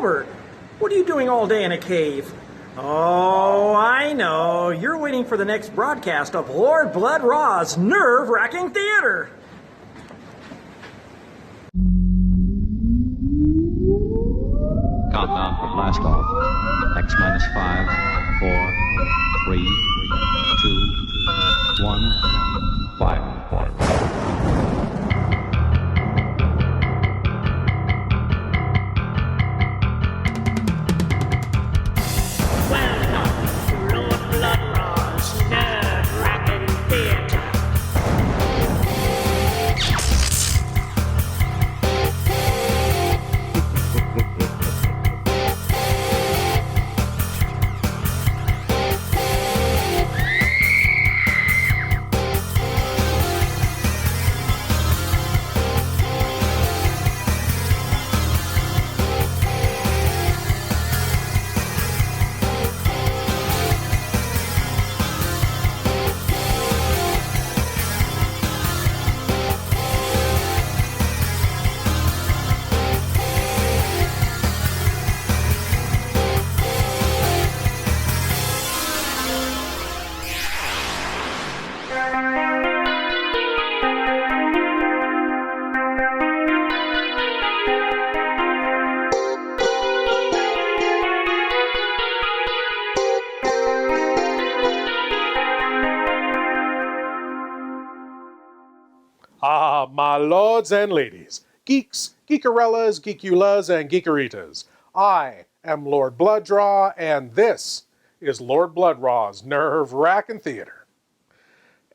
Albert, what are you doing all day in a cave? Oh, I know. You're waiting for the next broadcast of Lord Blood-Rah's nerve-wracking theater. Countdown for blast off. X minus 5, 4, 3, 2, 1, fire. Welcome to Lord Blood-Rah's nerve-wracking theater. Ah, my lords and ladies, geeks, geekarellas, geekulas, and geekeritas. I am Lord Blood-Rah, and this is Lord Blood-Rah's nerve-wracking theater.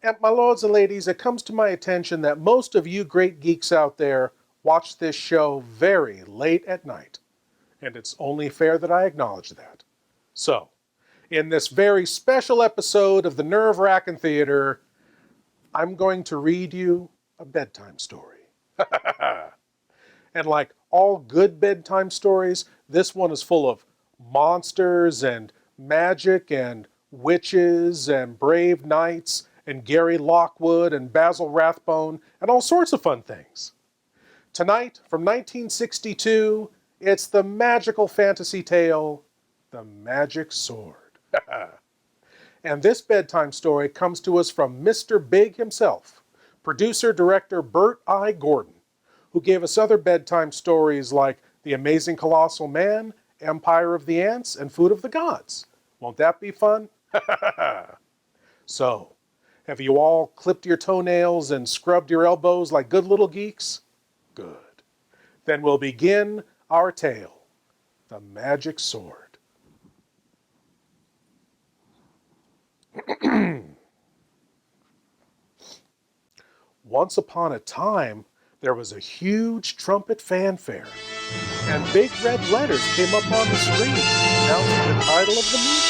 And my lords and ladies, it comes to my attention that most of you great geeks out there watch this show very late at night. And it's only fair that I acknowledge that. So, in this very special episode of the nerve-wracking theater, I'm going to read you a bedtime story. And like all good bedtime stories, this one is full of monsters and magic and witches and brave knights and Gary Lockwood and Basil Rathbone and all sorts of fun things. Tonight, from 1962, it's the magical fantasy tale, The Magic Sword. And this bedtime story comes to us from Mr. Big himself, producer-director Bert I. Gordon, who gave us other bedtime stories like The Amazing Colossal Man, Empire of the Ants, and Food of the Gods. Won't that be fun? So, have you all clipped your toenails and scrubbed your elbows like good little geeks? Good. Then we'll begin our tale, The Magic Sword. Once upon a time, there was a huge trumpet fanfare, and big red letters came up on the screen announcing the title of the movie.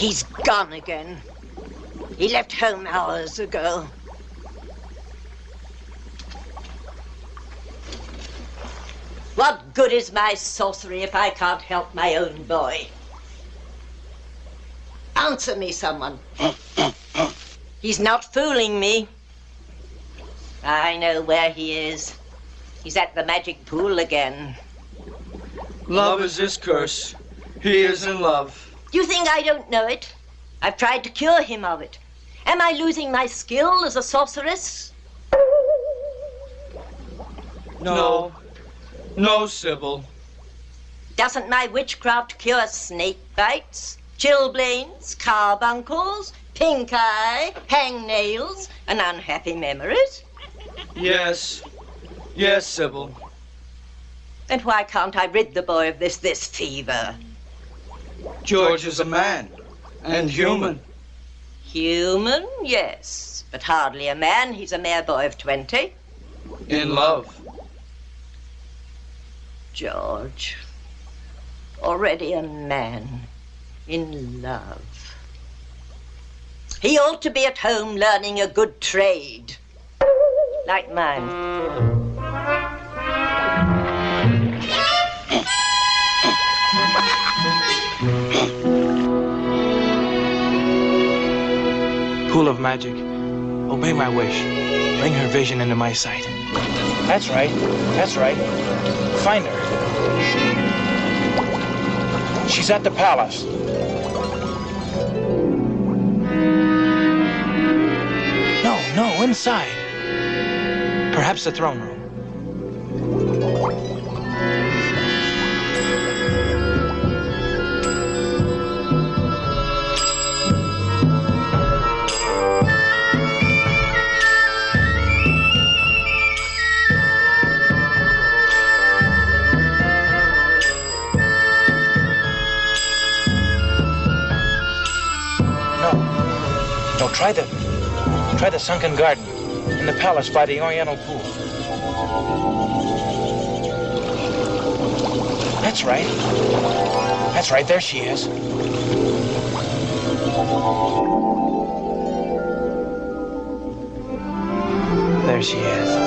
He's gone again. He left home hours ago. What good is my sorcery if I can't help my own boy? Answer me, someone. He's not fooling me. I know where he is. He's at the magic pool again. Love is his curse. He is in love. You think I don't know it? I've tried to cure him of it. Am I losing my skill as a sorceress? No. No, Sybil. Doesn't my witchcraft cure snake bites, chilblains, carbuncles, pink eye, hangnails, and unhappy memories? Yes. Yes, Sybil. And why can't I rid the boy of this fever? George is a man. And human. Human, yes. But hardly a man. He's a mere boy of 20. In love. George. Already a man. In love. He ought to be at home learning a good trade. Like mine. Pool of magic, obey my wish. Bring her vision into my sight. That's right. That's right. Find her. She's at the palace. No, inside. Perhaps the throne room. No, try the sunken garden in the palace by the Oriental pool. That's right. That's right, there she is. There she is.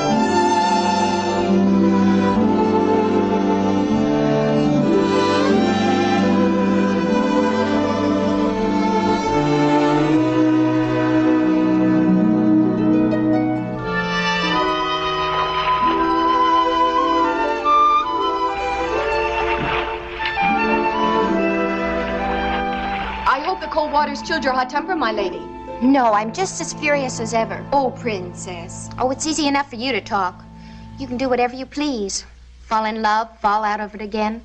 Water's chilled your hot temper, my lady. No, I'm just as furious as ever. Oh, princess. Oh, it's easy enough for you to talk. You can do whatever you please. Fall in love, fall out of it again.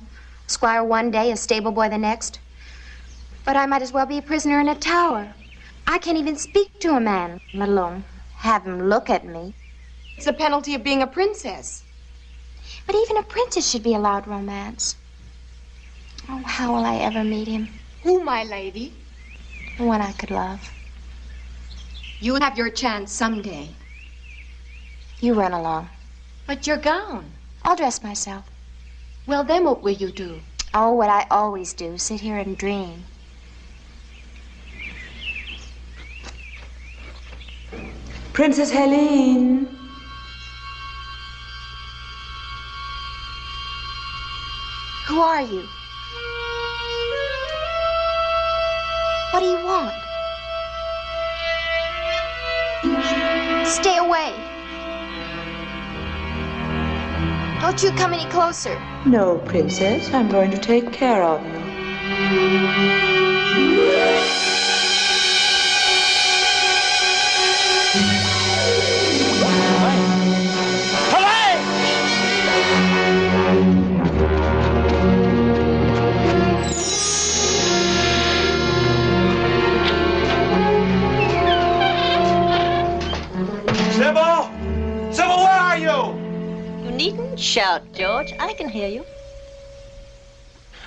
Squire one day, a stable boy the next. But I might as well be a prisoner in a tower. I can't even speak to a man, let alone have him look at me. It's the penalty of being a princess. But even a princess should be allowed romance. Oh, how will I ever meet him? Who, my lady? The one I could love. You'll have your chance someday. You run along. But your gown. I'll dress myself. Well, then what will you do? Oh, what I always do, sit here and dream. Princess Helene. Who are you? What do you want? Stay away. Don't you come any closer. No, princess, I'm going to take care of you. Sybil, where are you? You needn't shout, George. I can hear you.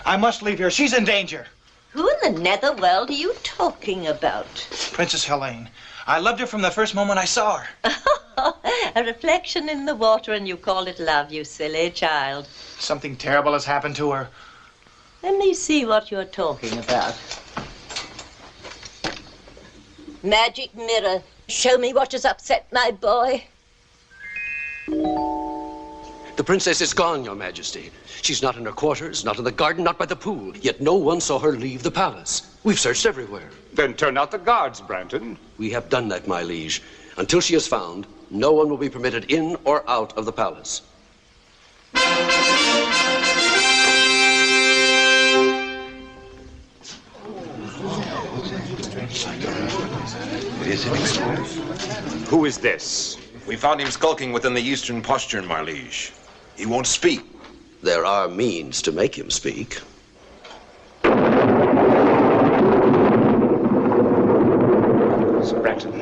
I must leave here. She's in danger. Who in the netherworld are you talking about? Princess Helene. I loved her from the first moment I saw her. A reflection in the water and you call it love, you silly child. Something terrible has happened to her. Let me see what you're talking about. Magic mirror, show me what has upset my boy. The princess is gone, Your Majesty. She's not in her quarters, not in the garden, not by the pool. Yet no one saw her leave the palace. We've searched everywhere. Then turn out the guards, Branton. We have done that, my liege. Until she is found, no one will be permitted in or out of the palace. Who is this? We found him skulking within the eastern postern, my liege. He won't speak. There are means to make him speak. Sir Branton.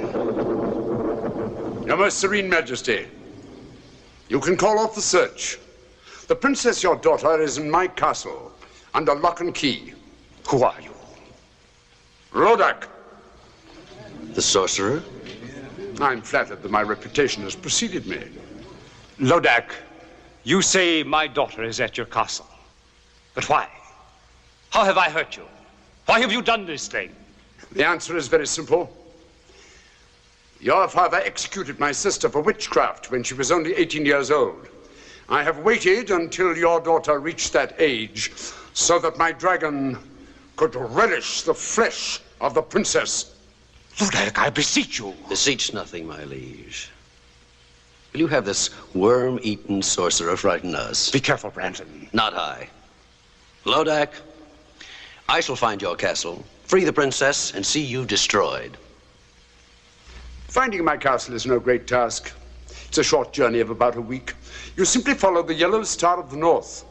Your Most Serene Majesty, you can call off the search. The princess, your daughter, is in my castle, under lock and key. Who are you? Rodak. The sorcerer? I'm flattered that my reputation has preceded me. Lodak, you say my daughter is at your castle. But why? How have I hurt you? Why have you done this thing? The answer is very simple. Your father executed my sister for witchcraft when she was only 18 years old. I have waited until your daughter reached that age so that my dragon could relish the flesh of the princess. Lodak, I beseech you. Beseech nothing, my liege. Will you have this worm-eaten sorcerer frighten us? Be careful, Branton. Not I. Lodak, I shall find your castle, free the princess, and see you destroyed. Finding my castle is no great task. It's a short journey of about a week. You simply follow the yellow star of the north.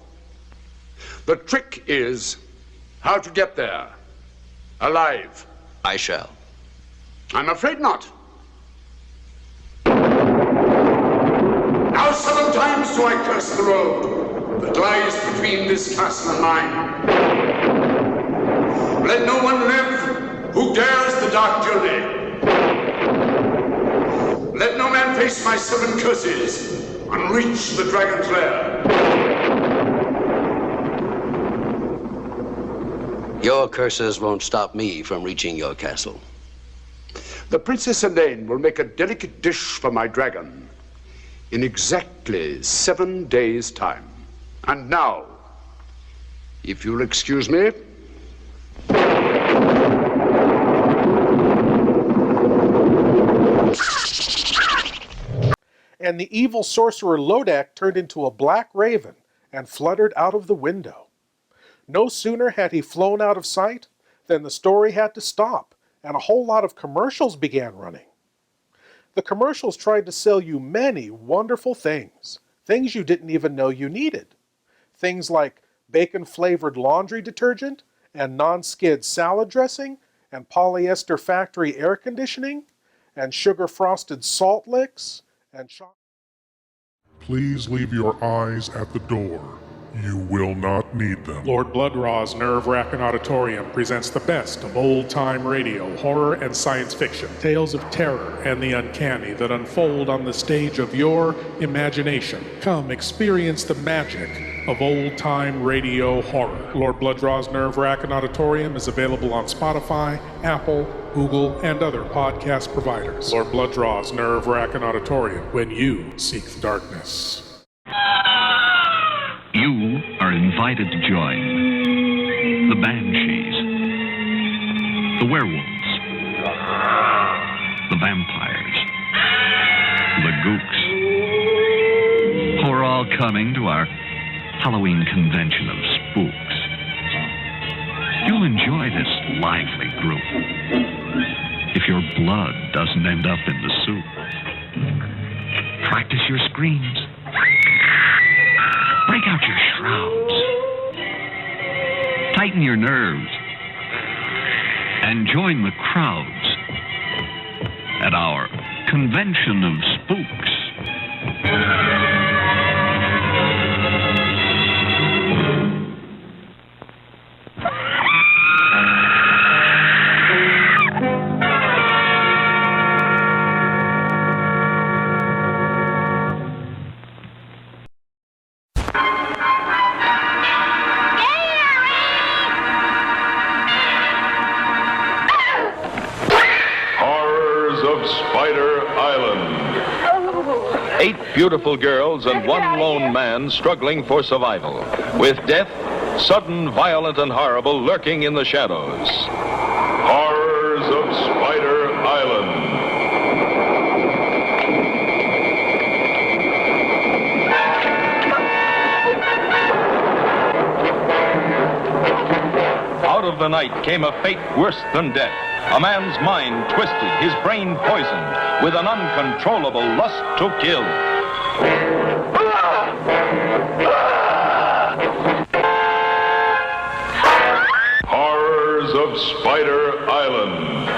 The trick is how to get there, alive. I shall. I'm afraid not. Now 7 times do I curse the road that lies between this castle and mine. Let no one live who dares the dark journey. Let no man face my 7 curses and reach the dragon's lair. Your curses won't stop me from reaching your castle. The Princess Elaine will make a delicate dish for my dragon in exactly 7 days' time. And now, if you'll excuse me. And the evil sorcerer Lodak turned into a black raven and fluttered out of the window. No sooner had he flown out of sight than the story had to stop, and a whole lot of commercials began running. The commercials tried to sell you many wonderful things, things you didn't even know you needed. Things like bacon-flavored laundry detergent, and non-skid salad dressing, and polyester factory air conditioning, and sugar-frosted salt licks, and Please leave your eyes at the door. You will not need them. Lord Blood-Rah's nerve-wracking auditorium presents the best of old-time radio, horror, and science fiction. Tales of terror and the uncanny that unfold on the stage of your imagination. Come experience the magic of old-time radio horror. Lord Blood-Rah's nerve-wracking auditorium is available on Spotify, Apple, Google, and other podcast providers. Lord Blood-Rah's nerve-wracking auditorium, when you seek the darkness. You are invited to join the Banshees, the werewolves, the vampires, the gooks, who are all coming to our Halloween convention of spooks. You'll enjoy this lively group if your blood doesn't end up in the soup. Practice your screams. Break out your shrouds. Tighten your nerves. And join the crowds at our convention of spooks. 8 beautiful girls and 1 lone man struggling for survival, with death, sudden, violent, and horrible, lurking in the shadows. Horrors of Spider Island. Out of the night came a fate worse than death. A man's mind twisted, his brain poisoned, with an uncontrollable lust to kill. Horrors of Spider Island.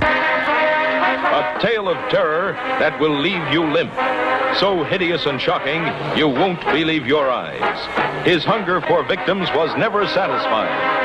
A tale of terror that will leave you limp. So hideous and shocking, you won't believe your eyes. His hunger for victims was never satisfied.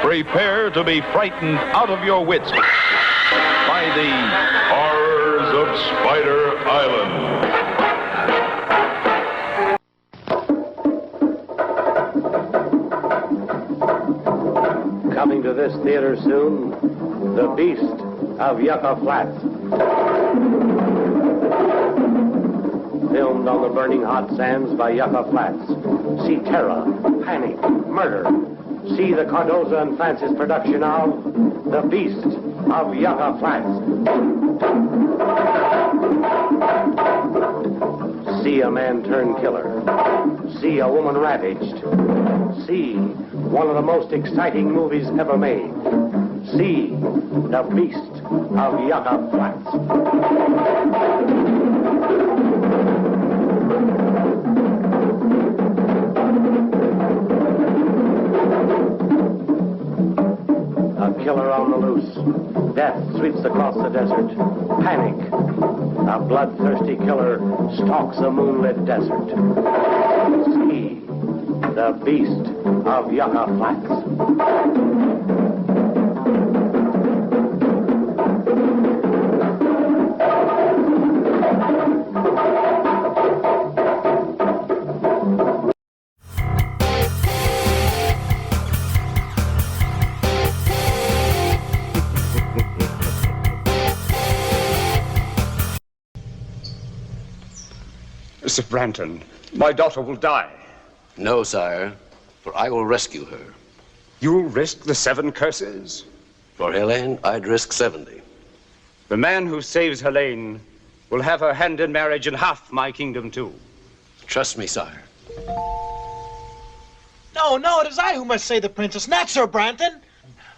Prepare to be frightened out of your wits by the Horrors of Spider Island. Coming to this theater soon, The Beast of Yucca Flats. Filmed on the burning hot sands by Yucca Flats. See terror, panic, murder. See the Cardoza and Francis production of The Beast of Yucca Flats. See a man turned killer. See a woman ravaged. See one of the most exciting movies ever made. See The Beast of Yucca Flats. Killer on the loose. Death sweeps across the desert. Panic. A bloodthirsty killer stalks a moonlit desert. See The Beast of Yucca Flats. Sir Branton, my daughter will die. No, sire, for I will rescue her. You'll risk the 7 curses? For Helene, I'd risk 70. The man who saves Helene will have her hand in marriage and half my kingdom, too. Trust me, sire. No, it is I who must save the princess, not Sir Branton.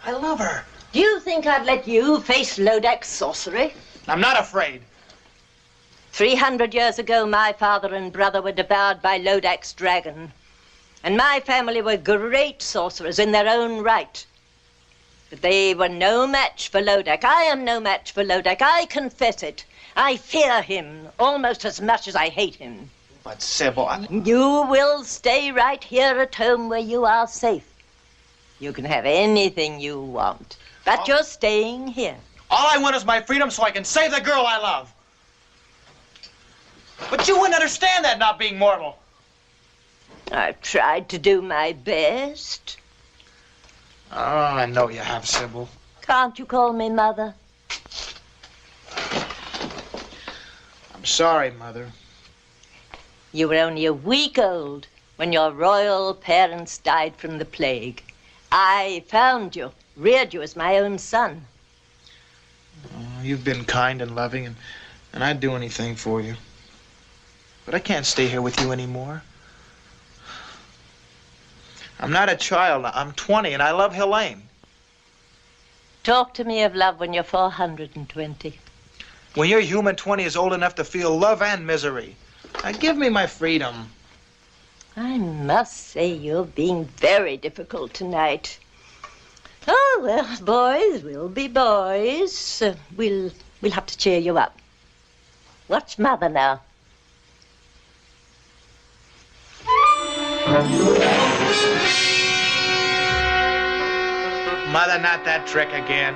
I love her. Do you think I'd let you face Lodak's sorcery? I'm not afraid. 300 years ago, my father and brother were devoured by Lodak's dragon. And my family were great sorcerers in their own right. But they were no match for Lodak. I am no match for Lodak. I confess it. I fear him almost as much as I hate him. But Sybil, You will stay right here at home where you are safe. You can have anything you want. But you're staying here. all I want is my freedom so I can save the girl I love. But you wouldn't understand that, not being mortal. I've tried to do my best. Oh, I know you have, Sybil. Can't you call me Mother? I'm sorry, Mother. You were only a week old when your royal parents died from the plague. I found you, reared you as my own son. Oh, you've been kind and loving, and I'd do anything for you. But I can't stay here with you anymore. I'm not a child. I'm 20, and I love Helene. Talk to me of love when you're 420. When your human 20 is old enough to feel love and misery. Now, give me my freedom. I must say you're being very difficult tonight. Oh, well, boys will be boys. We'll have to cheer you up. Watch Mother now. Mother, not that trick again.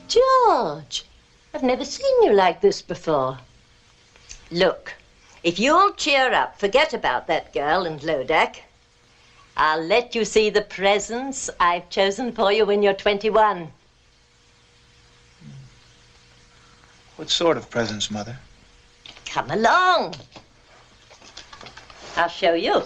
George, I've never seen you like this before. Look, if you'll cheer up, forget about that girl and Lodak, I'll let you see the presents I've chosen for you when you're 21. What sort of presents, Mother? Come along. I'll show you.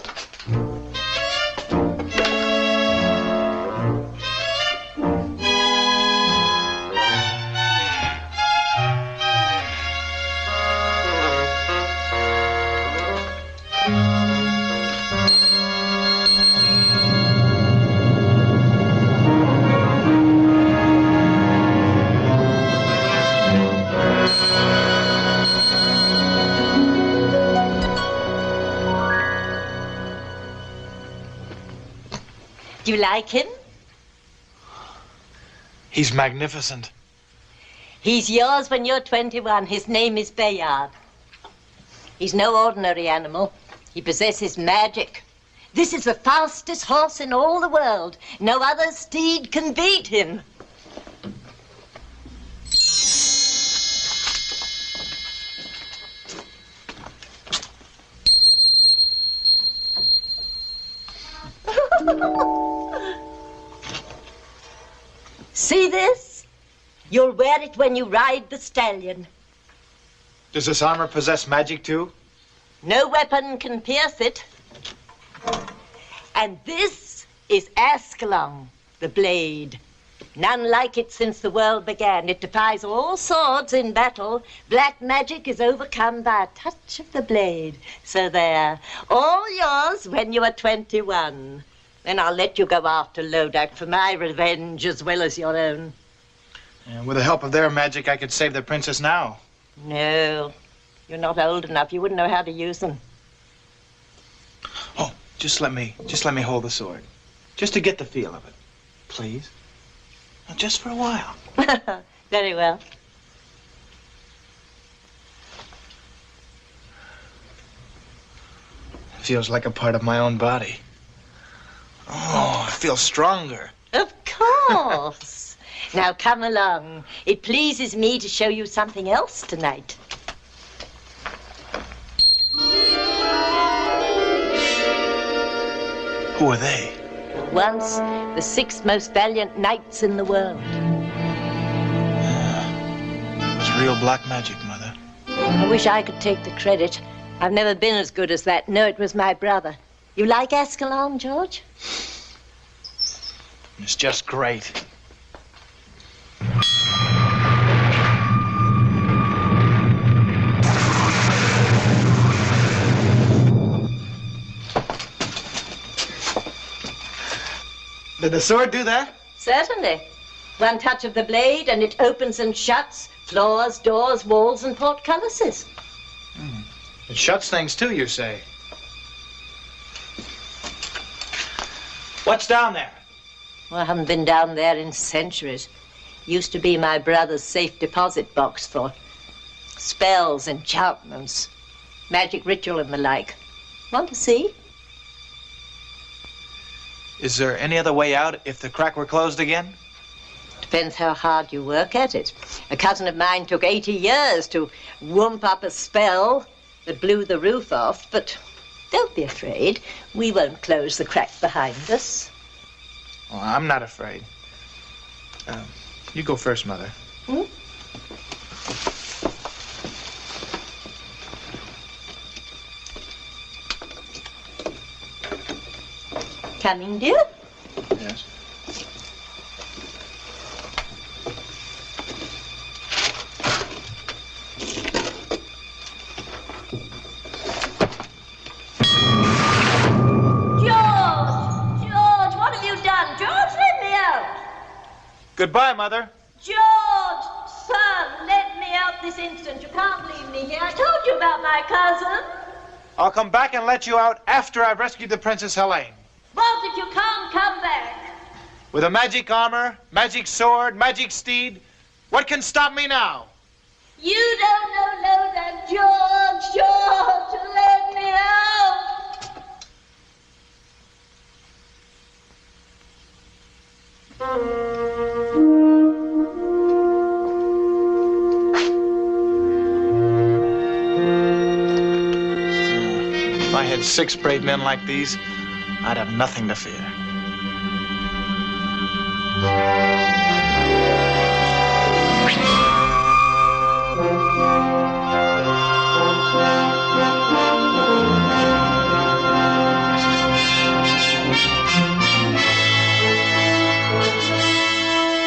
Do you like him? He's magnificent. He's yours when you're 21. His name is Bayard. He's no ordinary animal. He possesses magic. This is the fastest horse in all the world. No other steed can beat him. See this? You'll wear it when you ride the stallion. Does this armor possess magic, too? No weapon can pierce it. And this is Ascalon, the blade. None like it since the world began. It defies all swords in battle. Black magic is overcome by a touch of the blade. So there, all yours when you are 21. Then I'll let you go after Lodak for my revenge as well as your own. And with the help of their magic, I could save the princess now. No, you're not old enough. You wouldn't know how to use them. Oh, just let me hold the sword. Just to get the feel of it. Please? Now, just for a while. Very well. It feels like a part of my own body. Oh, I feel stronger. Of course. Now come along. It pleases me to show you something else tonight. Who are they? Once the 6 most valiant knights in the world. It's real black magic, Mother. I wish I could take the credit. I've never been as good as that. No, it was my brother. You like Ascalon, George? It's just great. Did the sword do that? Certainly. One touch of the blade and it opens and shuts floors, doors, walls, and portcullises. It shuts things too, you say? What's down there? Well, I haven't been down there in centuries. Used to be my brother's safe deposit box for spells, enchantments, magic ritual and the like. Want to see? Is there any other way out if the crack were closed again? Depends how hard you work at it. A cousin of mine took 80 years to whoomp up a spell that blew the roof off, but don't be afraid. We won't close the crack behind us. Well, I'm not afraid. You go first, Mother. Hmm? Coming, dear? Yes. George, what have you done? George, let me out. Goodbye, Mother. George, son, let me out this instant. You can't leave me here. I told you about my cousin. I'll come back and let you out after I've rescued the Princess Helene. What if you can't come back? With a magic armor, magic sword, magic steed, what can stop me now? You don't know that, George. George, let me out. If I had 6 brave men like these, I'd have nothing to fear.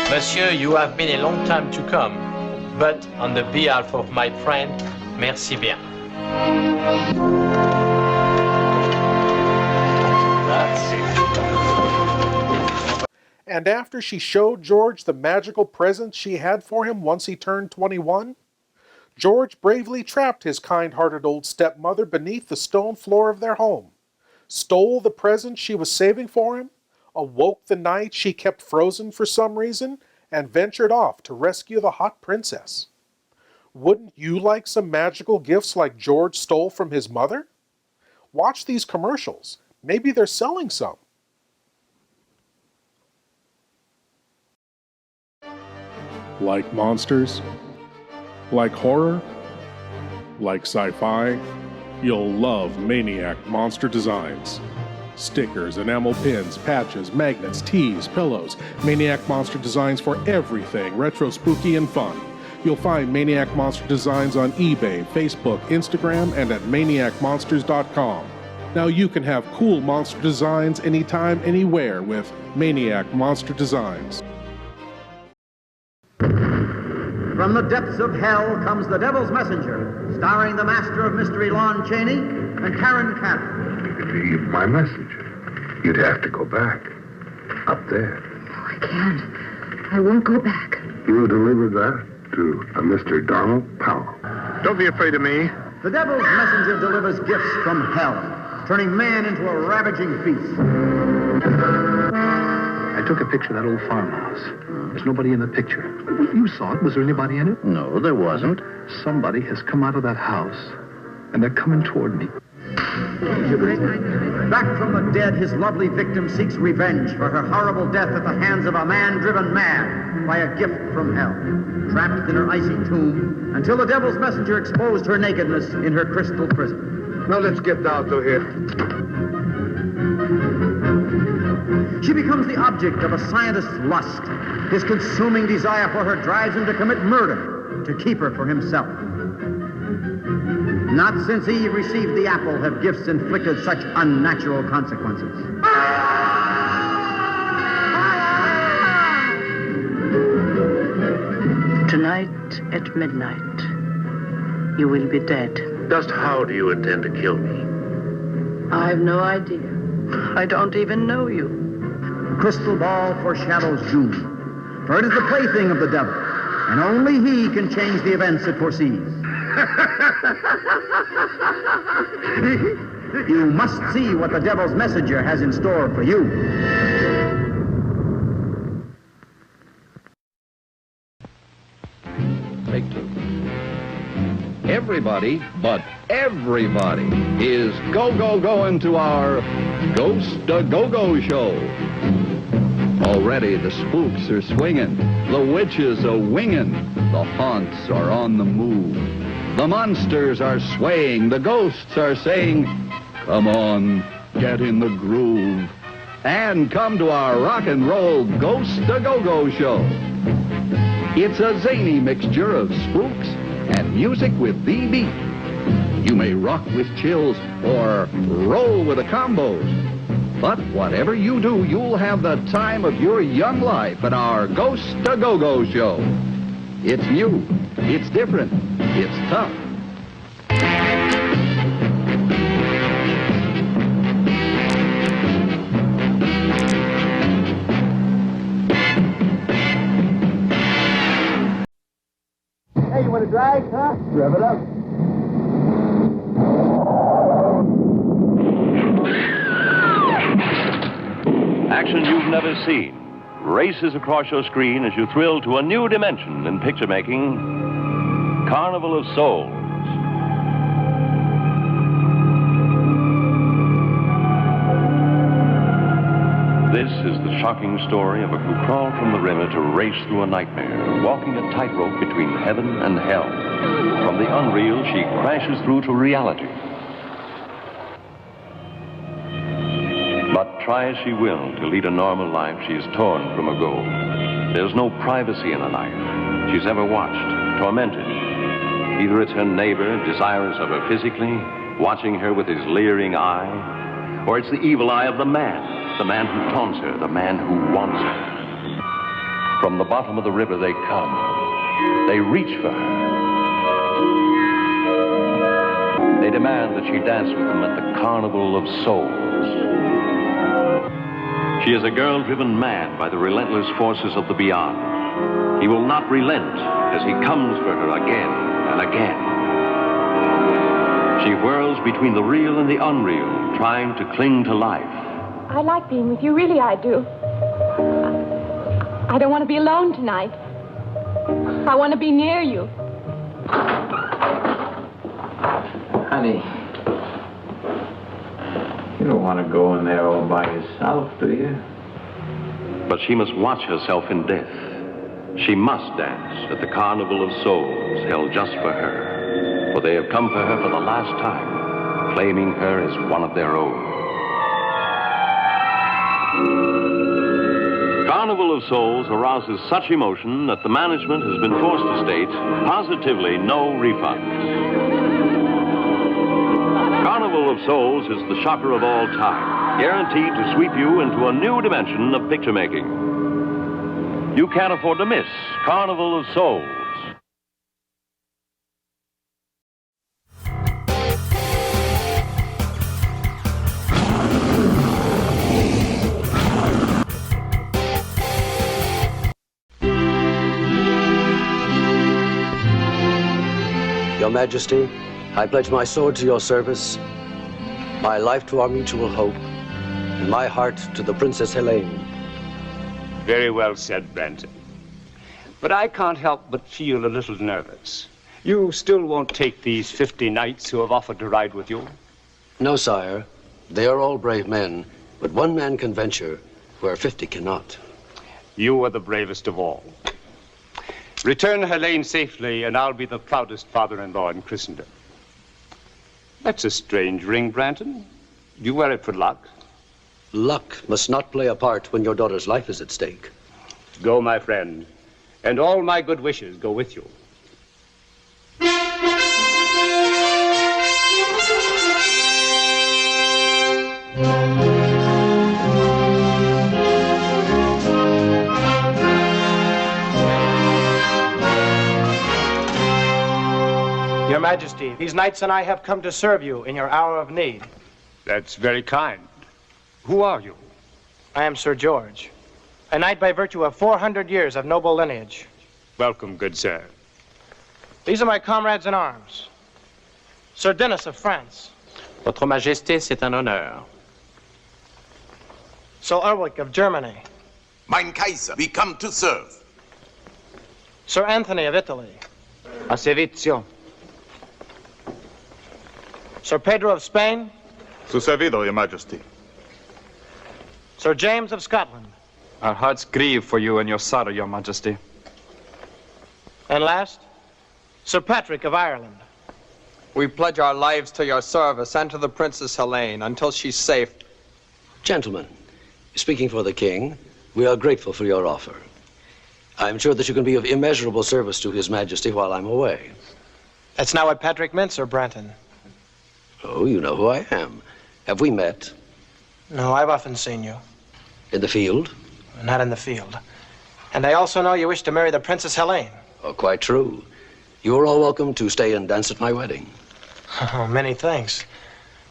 Monsieur, you have been a long time to come, but on the behalf of my friend, merci bien. And after she showed George the magical presents she had for him once he turned 21, George bravely trapped his kind-hearted old stepmother beneath the stone floor of their home, stole the presents she was saving for him, awoke the night she kept frozen for some reason, and ventured off to rescue the hot princess. Wouldn't you like some magical gifts like George stole from his mother? Watch these commercials. Maybe they're selling some. Like monsters? Like horror? Like sci-fi? You'll love Maniac Monster Designs. Stickers, enamel pins, patches, magnets, tees, pillows. Maniac Monster Designs for everything retro, spooky, and fun. You'll find Maniac Monster Designs on eBay, Facebook, Instagram, and at maniacmonsters.com. Now you can have cool monster designs anytime, anywhere with Maniac Monster Designs. From the depths of hell comes The Devil's Messenger, starring the master of mystery Lon Chaney and Karen Cannon. Leave my message. You'd have to go back. Up there. I can't. I won't go back. You delivered that to a Mr. Donald Powell. Don't be afraid of me. The Devil's Messenger delivers gifts from hell, turning man into a ravaging beast. I took a picture of that old farmhouse. There's nobody in the picture. You saw it. Was there anybody in it? No, there wasn't. Somebody has come out of that house, and they're coming toward me. Back from the dead, his lovely victim seeks revenge for her horrible death at the hands of a man driven mad by a gift from hell. Trapped in her icy tomb until the Devil's Messenger exposed her nakedness in her crystal prison. Now let's get down to here. She becomes the object of a scientist's lust. His consuming desire for her drives him to commit murder to keep her for himself. Not since Eve received the apple have gifts inflicted such unnatural consequences. Tonight at midnight, you will be dead. Just how do you intend to kill me? I've no idea. I don't even know you. The crystal ball foreshadows doom, for it is the plaything of the devil, and only he can change the events it foresees. You must see what the Devil's Messenger has in store for you. Take 2. Everybody, but everybody, is going to our Ghost-a-Go-Go show. Already the spooks are swinging, the witches are winging, the haunts are on the move. The monsters are swaying, the ghosts are saying, come on, get in the groove, and come to our rock and roll Ghost-a-Go-Go show. It's a zany mixture of spooks and music with the beat. You may rock with chills or roll with the combos. But whatever you do, you'll have the time of your young life at our Ghost-a-Go-Go show. It's new, it's different, it's tough. Hey, you want to drag, huh? Rev it up. Action you've never seen races across your screen as you thrill to a new dimension in picture making Carnival of Souls. This is the shocking story of a who crawled from the river to race through a nightmare, walking a tightrope between heaven and hell. From the unreal, she crashes through to reality. But try as she will to lead a normal life, she is torn from her goal. There's no privacy in a life she's ever watched, tormented. Either it's her neighbor, desirous of her physically, watching her with his leering eye, or it's the evil eye of the man who taunts her, the man who wants her. From the bottom of the river they come. They reach for her. They demand that she dance with them at the Carnival of Souls. She is a girl driven mad by the relentless forces of the beyond. He will not relent as he comes for her again and again. She whirls between the real and the unreal, trying to cling to life. I like being with you, really I do. I don't want to be alone tonight. I want to be near you. Honey, you don't want to go in there all by yourself, do you? But she must watch herself in death. She must dance at the Carnival of Souls held just for her. For they have come for her for the last time, claiming her as one of their own. Carnival of Souls arouses such emotion that the management has been forced to state positively no refunds. Carnival of Souls is the shocker of all time, guaranteed to sweep you into a new dimension of picture making. You can't afford to miss Carnival of Souls. Your Majesty, I pledge my sword to your service, my life to our mutual hope, and my heart to the Princess Helene. Very well said, Branton. But I can't help but feel a little nervous. You still won't take these 50 knights who have offered to ride with you? No, sire. They are all brave men, but one man can venture where 50 cannot. You are the bravest of all. Return Helene safely, and I'll be the proudest father-in-law in Christendom. That's a strange ring, Branton. You wear it for luck? Luck must not play a part when your daughter's life is at stake. Go, my friend, and all my good wishes go with you. Your Majesty, these knights and I have come to serve you in your hour of need. That's very kind. Who are you? I am Sir George, a knight by virtue of 400 years of noble lineage. Welcome, good sir. These are my comrades in arms. Sir Denis of France. Votre Majesté, c'est un honneur. Sir Ulrich of Germany. Mein Kaiser, we come to serve. Sir Anthony of Italy. A servizio. Sir Pedro of Spain. Su servido, Your Majesty. Sir James of Scotland. Our hearts grieve for you and your sorrow, Your Majesty. And last, Sir Patrick of Ireland. We pledge our lives to your service and to the Princess Helene until she's safe. Gentlemen, speaking for the king, we are grateful for your offer. I'm sure that you can be of immeasurable service to His Majesty while I'm away. That's not what Patrick meant, Sir Branton. Oh, you know who I am. Have we met? No, I've often seen you. In the field? Not in the field. And I also know you wish to marry the Princess Helene. Oh, quite true. You are all welcome to stay and dance at my wedding. Oh, many thanks.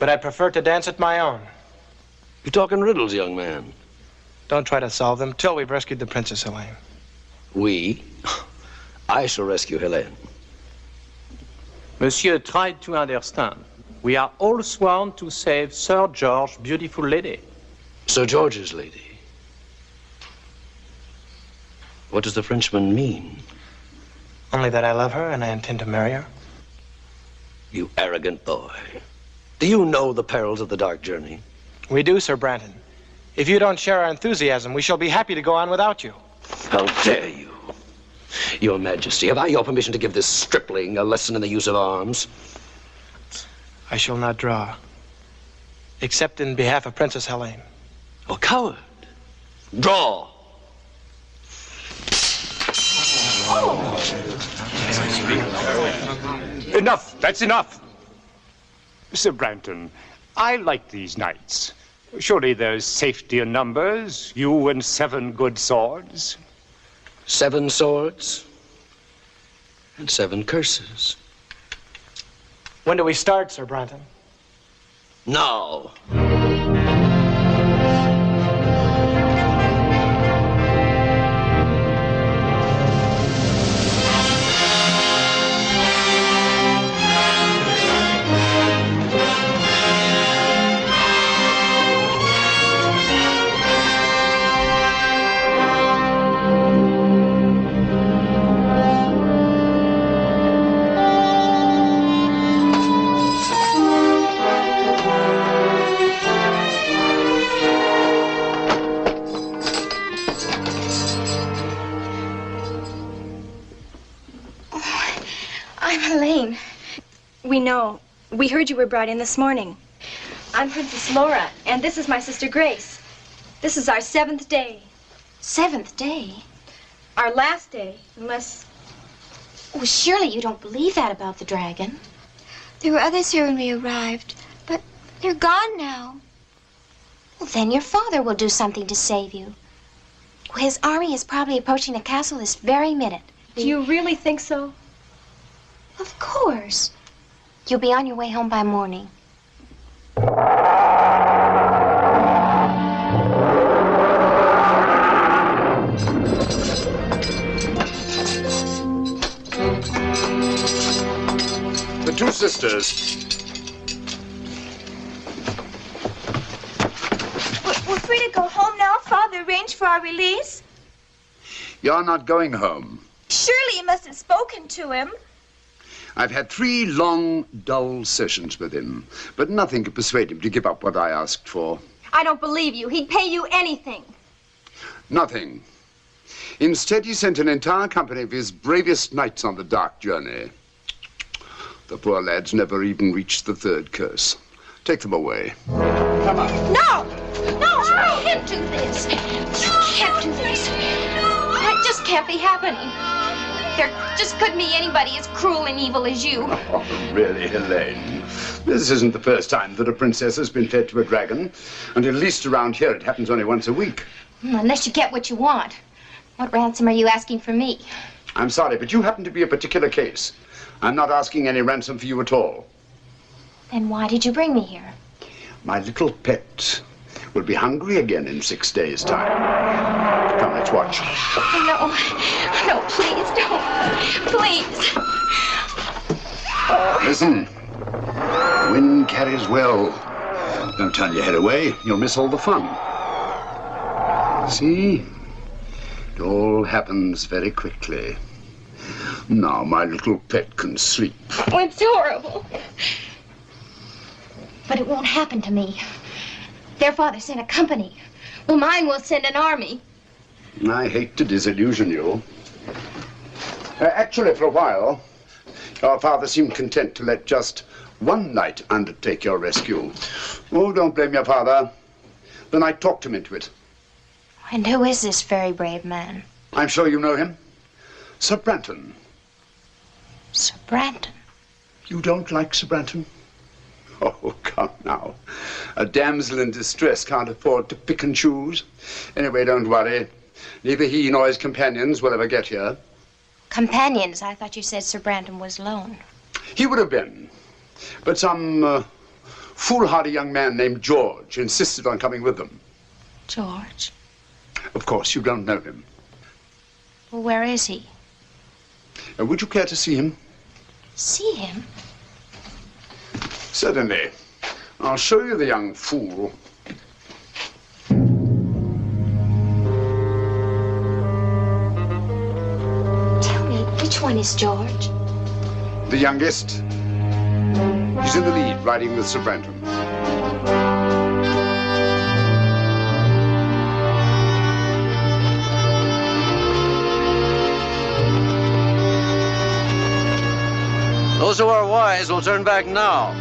But I prefer to dance at my own. You talk in riddles, young man. Don't try to solve them till we've rescued the Princess Helene. We? I shall rescue Helene. Monsieur tried to understand. We are all sworn to save Sir George's beautiful lady. Sir George's lady? What does the Frenchman mean? Only that I love her and I intend to marry her. You arrogant boy. Do you know the perils of the dark journey? We do, Sir Branton. If you don't share our enthusiasm, we shall be happy to go on without you. How dare you? Your Majesty, have I your permission to give this stripling a lesson in the use of arms? I shall not draw, except in behalf of Princess Helene. Oh, coward! Draw! Enough! That's enough! Sir Branton, I like these knights. Surely there's safety in numbers, you and 7 good swords. 7 swords and 7 curses. When do we start, Sir Branton? Now. We know. We heard you were brought in this morning. I'm Princess Laura, and this is my sister Grace. This is our 7th day. 7th day? Our last day, unless... Well, surely you don't believe that about the dragon. There were others here when we arrived, but they're gone now. Well, then your father will do something to save you. Well, his army is probably approaching the castle this very minute. Do you really think so? Of course. You'll be on your way home by morning. The 2 sisters. We're free to go home now. Father arranged for our release. You're not going home. Surely you must have spoken to him. I've had 3 long, dull sessions with him, but nothing could persuade him to give up what I asked for. I don't believe you. He'd pay you anything. Nothing. Instead, he sent an entire company of his bravest knights on the dark journey. The poor lads never even reached the 3rd curse. Take them away. Come on. No! No, you can't do this. You can't do this. That just can't be happening. There just couldn't be anybody as cruel and evil as you. Oh, really, Helene? This isn't the first time that a princess has been fed to a dragon. And at least around here, it happens only once a week. Unless you get what you want. What ransom are you asking for me? I'm sorry, but you happen to be a particular case. I'm not asking any ransom for you at all. Then why did you bring me here? My little pet will be hungry again in 6 days' time. Come, let's watch. No, no, please don't. Please. Listen. Wind carries well. Don't turn your head away. You'll miss all the fun. See? It all happens very quickly. Now my little pet can sleep. Oh, it's horrible. But it won't happen to me. Their father sent a company. Well, mine will send an army. I hate to disillusion you. Actually, for a while, your father seemed content to let just 1 knight undertake your rescue. Oh, don't blame your father. The knight talked him into it. And who is this very brave man? I'm sure you know him. Sir Branton. Sir Branton? You don't like Sir Branton? Oh, come now. A damsel in distress can't afford to pick and choose. Anyway, don't worry. Neither he nor his companions will ever get here. Companions? I thought you said Sir Branton was alone. He would have been. But some foolhardy young man named George insisted on coming with them. George? Of course, you don't know him. Well, where is he? Would you care to see him? See him? Certainly. I'll show you the young fool. Tell me, did Which one is George? The youngest. He's in the lead, riding with Sir Branton. Those who are wise will turn back now.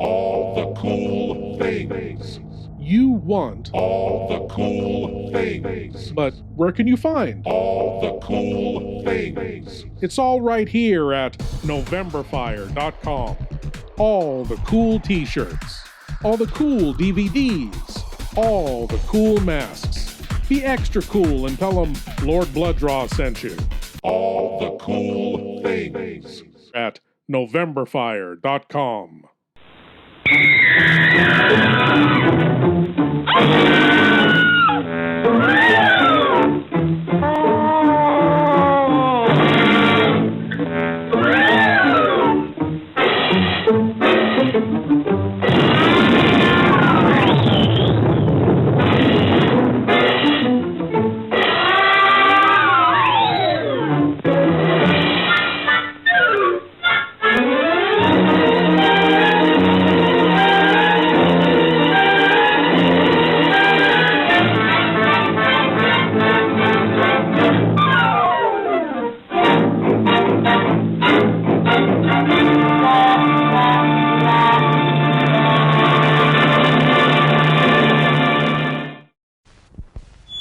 All the cool things. You want all the cool things. But where can you find all the cool things? It's all right here at NovemberFire.com. All the cool t-shirts, all the cool DVDs, all the cool masks. Be extra cool and tell them Lord Blood-Rah sent you. All the cool things at NovemberFire.com.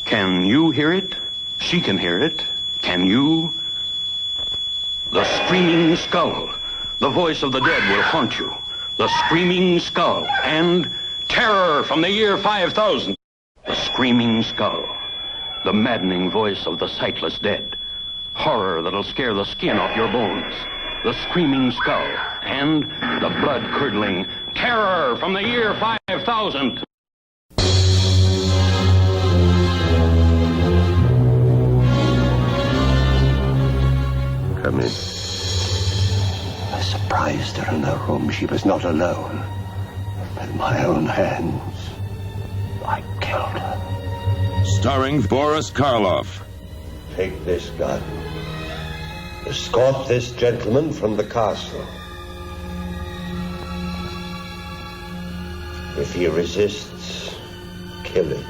Can you hear it? She can hear it. Can you? The screaming skull. The voice of the dead will haunt you. The screaming skull. And terror from the year 5000. The screaming skull. The maddening voice of the sightless dead. Horror that'll scare the skin off your bones. The screaming skull. And the blood-curdling terror from the year 5000. Come in. I surprised her in her room. She was not alone. With my own hands, I killed her. Starring Boris Karloff. Take this gun. Escort this gentleman from the castle. If he resists, kill him.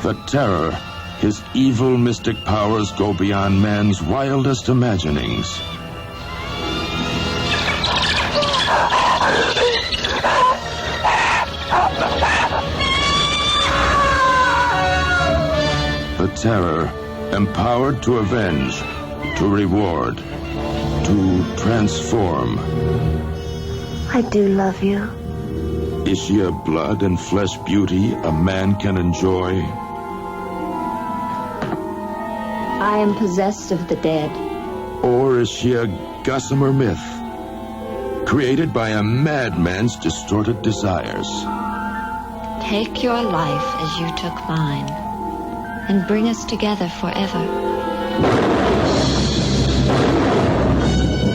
The terror. His evil mystic powers go beyond man's wildest imaginings. The terror, empowered to avenge, to reward, to transform. I do love you. Is she a blood and flesh beauty a man can enjoy? I am possessed of the dead. Or is she a gossamer myth, created by a madman's distorted desires? Take your life as you took mine, and bring us together forever.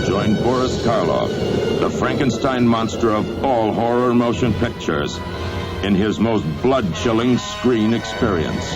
Join Boris Karloff, the Frankenstein monster of all horror motion pictures, in his most blood-chilling screen experience.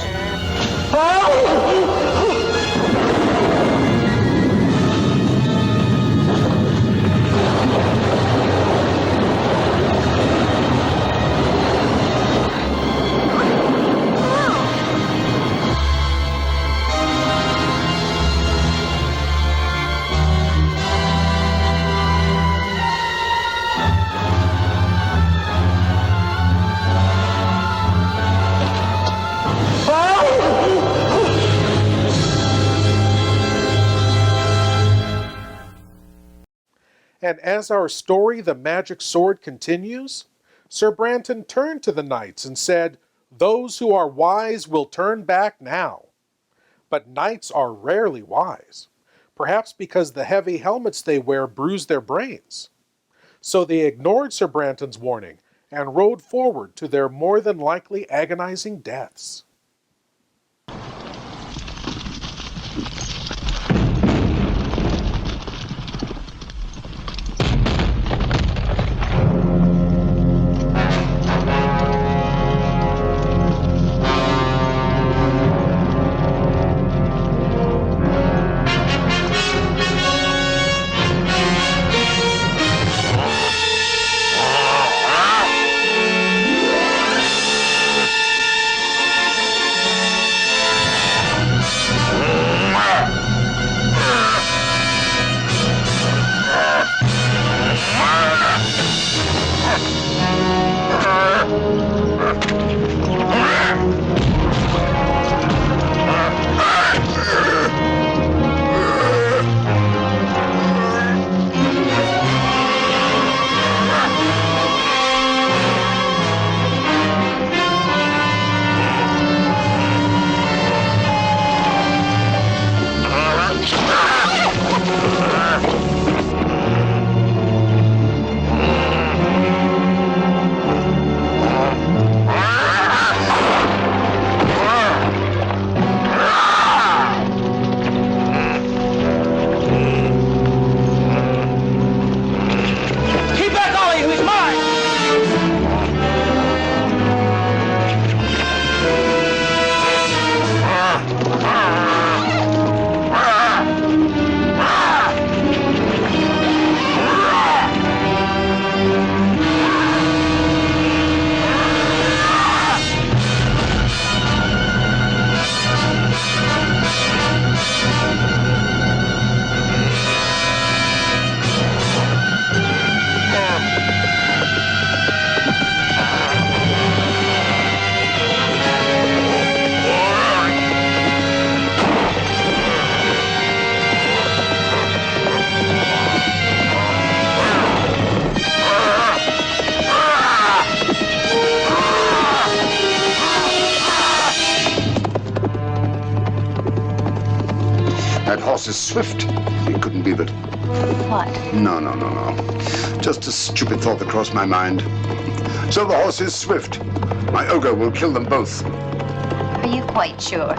And as our story, The Magic Sword, continues, Sir Branton turned to the knights and said, "Those who are wise will turn back now." But knights are rarely wise. perhaps because the heavy helmets they wear bruise their brains. So they ignored Sir Branton's warning and rode forward to their more than likely agonizing deaths. That horse is swift. It couldn't be that. What? No. Just a stupid thought that crossed my mind. So the horse is swift. My ogre will kill them both. Are you quite sure?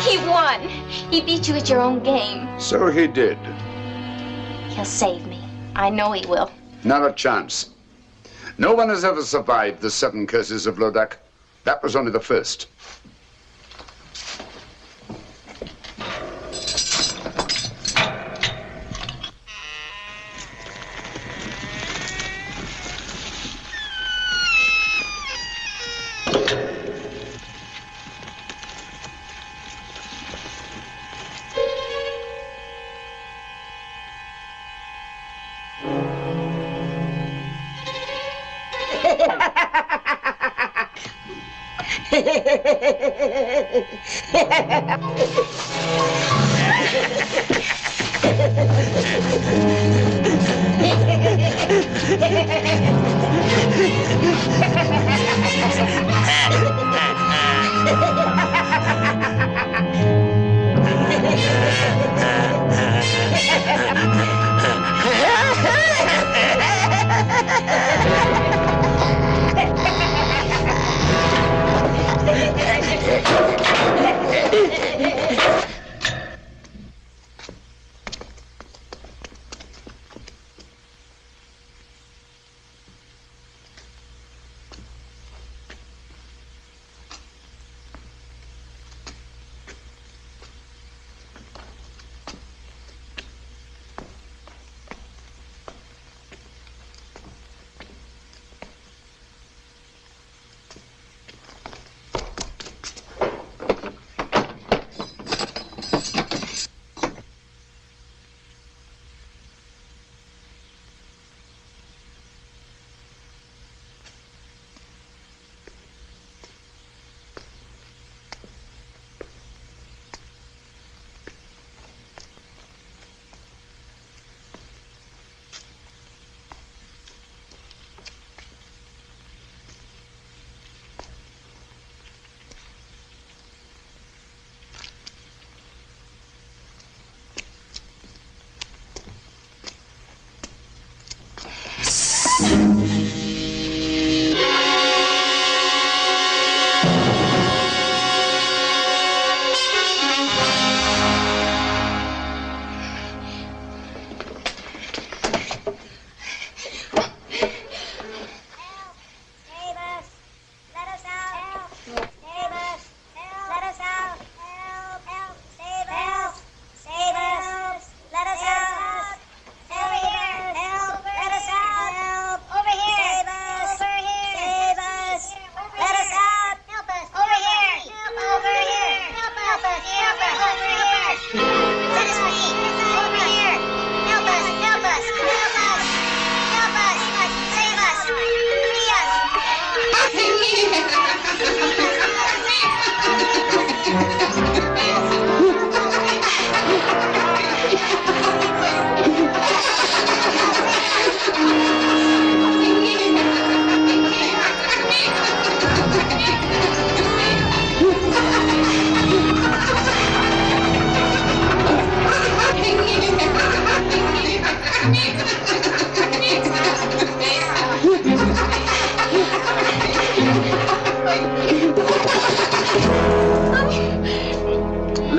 He won. He beat you at your own game. So he did. He'll save me. I know he will. Not a chance. No one has ever survived the 7 curses of Lodak. That was only the first.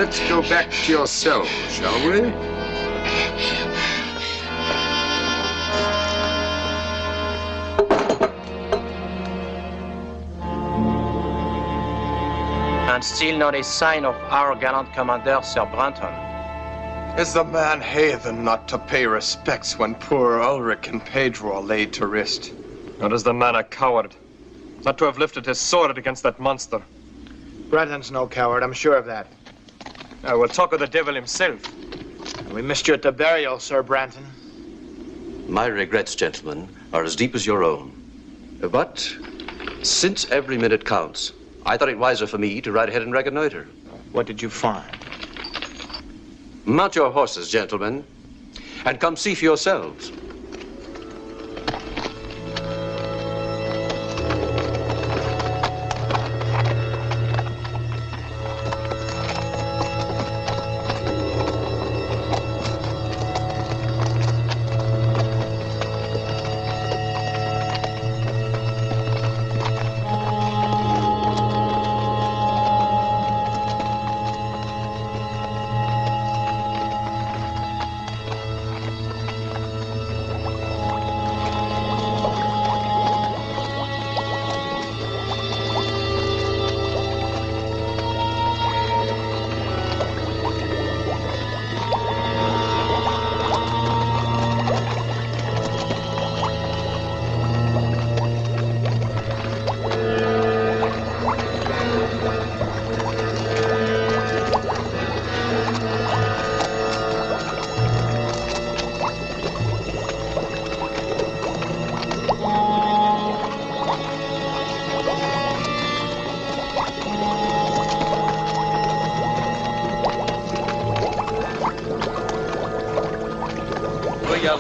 let's go back to your cell, shall we? And still not a sign of our gallant commander, Sir Branton. Is the man heathen not to pay respects when poor Ulrich and Pedro are laid to rest? Or is the man a coward? Not to have lifted his sword against that monster. Branton's no coward, I'm sure of that. I will talk of the devil himself. We missed you at the burial, Sir Branton. My regrets, gentlemen, are as deep as your own. But since every minute counts, I thought it wiser for me to ride ahead and reconnoiter. What did you find? Mount your horses, gentlemen, and come see for yourselves.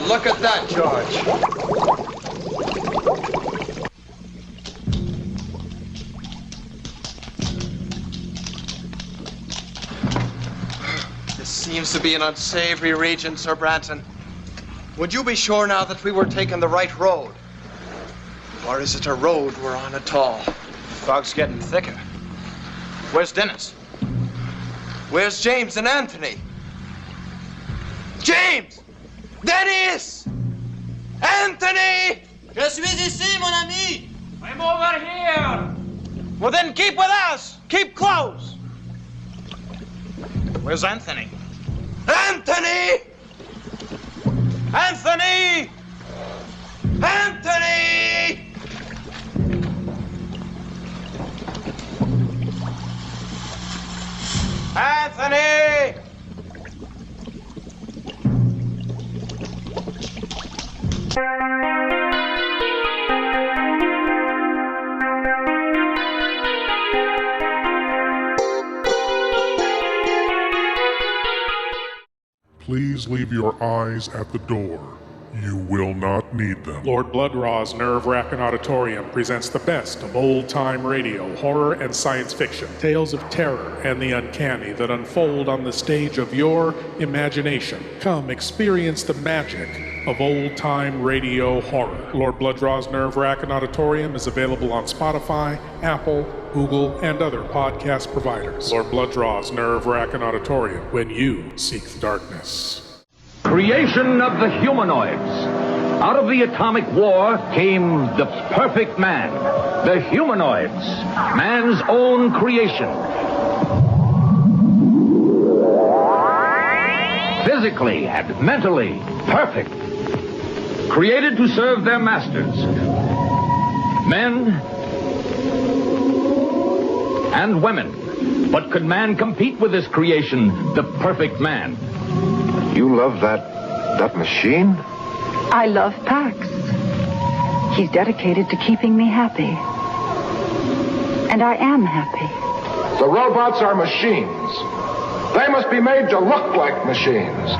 Look at that, George. This seems to be an unsavory region, Sir Branton. Would you be sure now that we were taking the right road? Or is it a road we're on at all? The fog's getting thicker. Where's Dennis? Where's James and Anthony? James! Dennis! Anthony! Je suis ici, mon ami! I'm over here! Well, then keep with us! Keep close! Where's Anthony? Anthony! Anthony! Anthony! Anthony! Please leave your eyes at the door. You will not need them. Lord Blood-Rah's nerve-wracking auditorium presents the best of old-time radio, horror, and science fiction. Tales of terror and the uncanny that unfold on the stage of your imagination. Come experience the magic of old-time radio horror. Lord Blood-Rah's nerve-wracking auditorium is available on Spotify, Apple, Google, and other podcast providers. Lord Blood-Rah's nerve-wracking auditorium, when you seek the darkness. Creation of the humanoids. Out of the atomic war came the perfect man, the humanoids, man's own creation. Physically and mentally perfect. Created to serve their masters. Men and women. But could man compete with this creation, the perfect man? You love that machine? I love Pax. He's dedicated to keeping me happy. And I am happy. The robots are machines. They must be made to look like machines.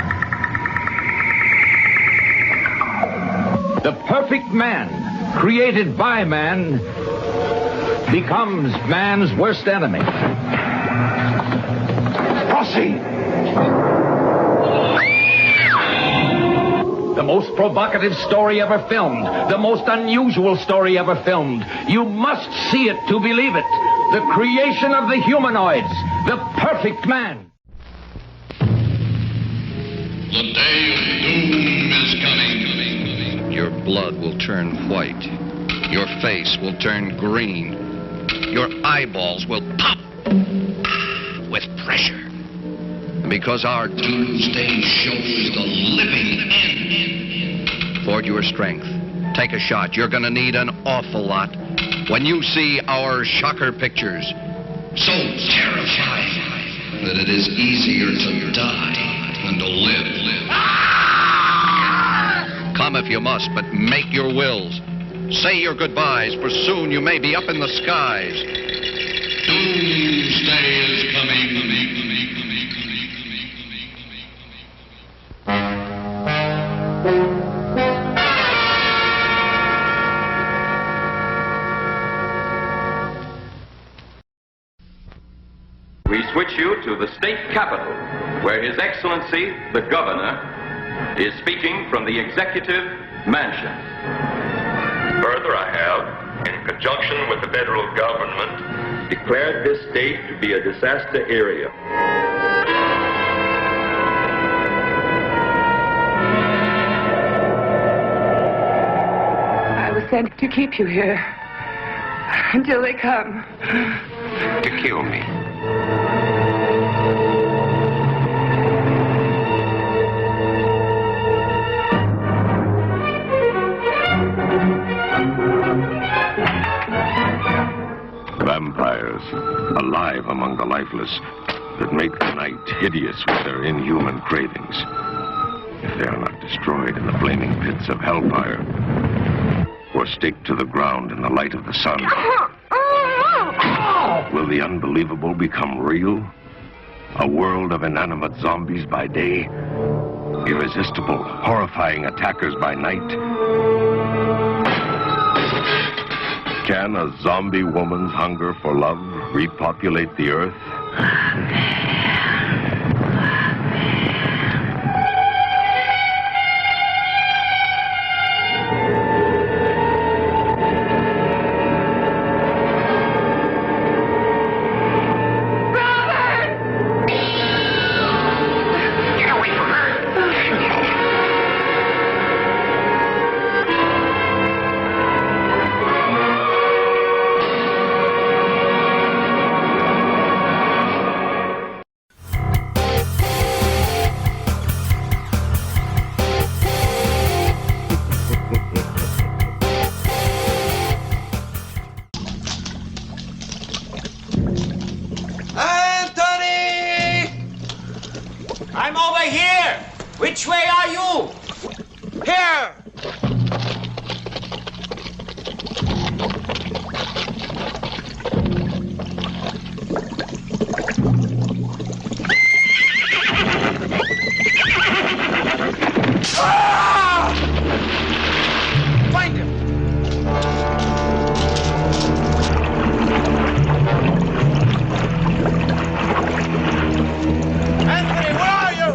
The perfect man, created by man, becomes man's worst enemy. Posse! The most provocative story ever filmed. The most unusual story ever filmed. You must see it to believe it. The creation of the humanoids. The perfect man. The day of doom is coming. Your blood will turn white. Your face will turn green. Your eyeballs will pop with pressure. Because our doomsday show is the living end. Forge your strength. Take a shot. You're gonna need an awful lot when you see our shocker pictures. So terrifying that it is easier to die than to live. Come if you must, but make your wills. Say your goodbyes, for soon you may be up in the skies. Doomsday is coming. We switch you to the state capitol, where His Excellency, the Governor, is speaking from the Executive Mansion. Further, I have, in conjunction with the federal government, declared this state to be a disaster area. I was sent to keep you here until they come. To kill me. Vampires, alive among the lifeless, that make the night hideous with their inhuman cravings. If they are not destroyed in the flaming pits of hellfire, or staked to the ground in the light of the sun, will the unbelievable become real? A world of inanimate zombies by day, irresistible, horrifying attackers by night. Can a zombie woman's hunger for love repopulate the earth? I'm over here. Which way are you? Here. Find him. Anthony, where are you?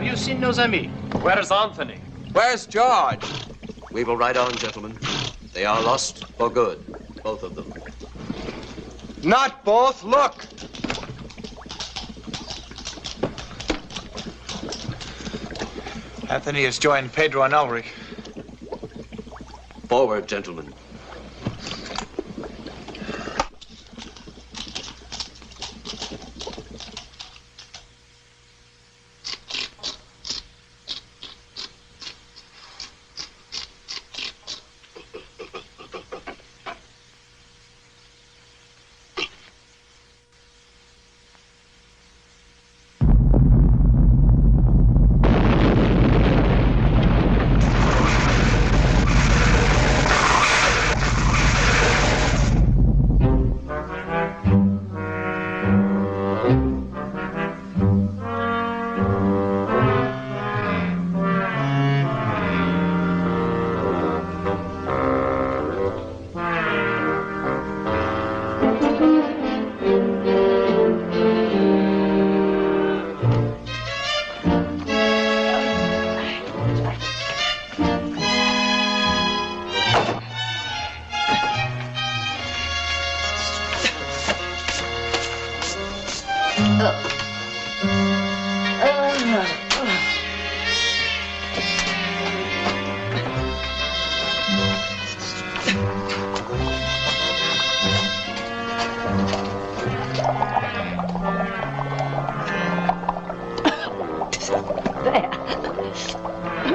Have you seen nos amis? Where's Anthony? Where's George? We will ride on, gentlemen. They are lost for good, both of them. Not both. Look. Anthony has joined Pedro and Ulrich. Forward, gentlemen.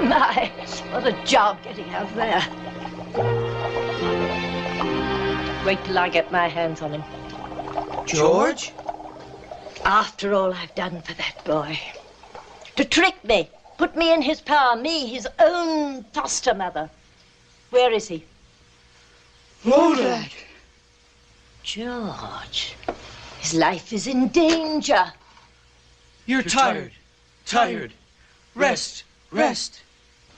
My, what a job getting out there. Wait till I get my hands on him. George? After all I've done for that boy. To trick me, put me in his power, me, his own foster mother. Where is he? Lodak! George, his life is in danger. You're tired. Tired. Rest. Rest.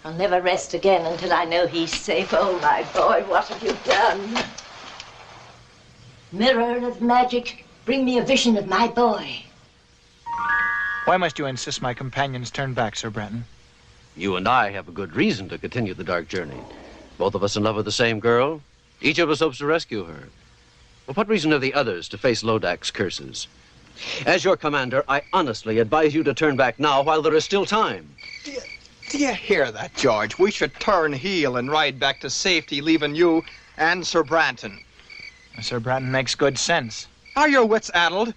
I'll never rest again until I know he's safe. Oh, my boy, what have you done? Mirror of magic, bring me a vision of my boy. Why must you insist my companions turn back, Sir Branton? You and I have a good reason to continue the dark journey. Both of us in love with the same girl. Each of us hopes to rescue her. Well, what reason have the others to face Lodak's curses? As your commander, I honestly advise you to turn back now while there is still time. Do you hear that, George? We should turn heel and ride back to safety, leaving you and Sir Branton. Sir Branton makes good sense. Are your wits addled?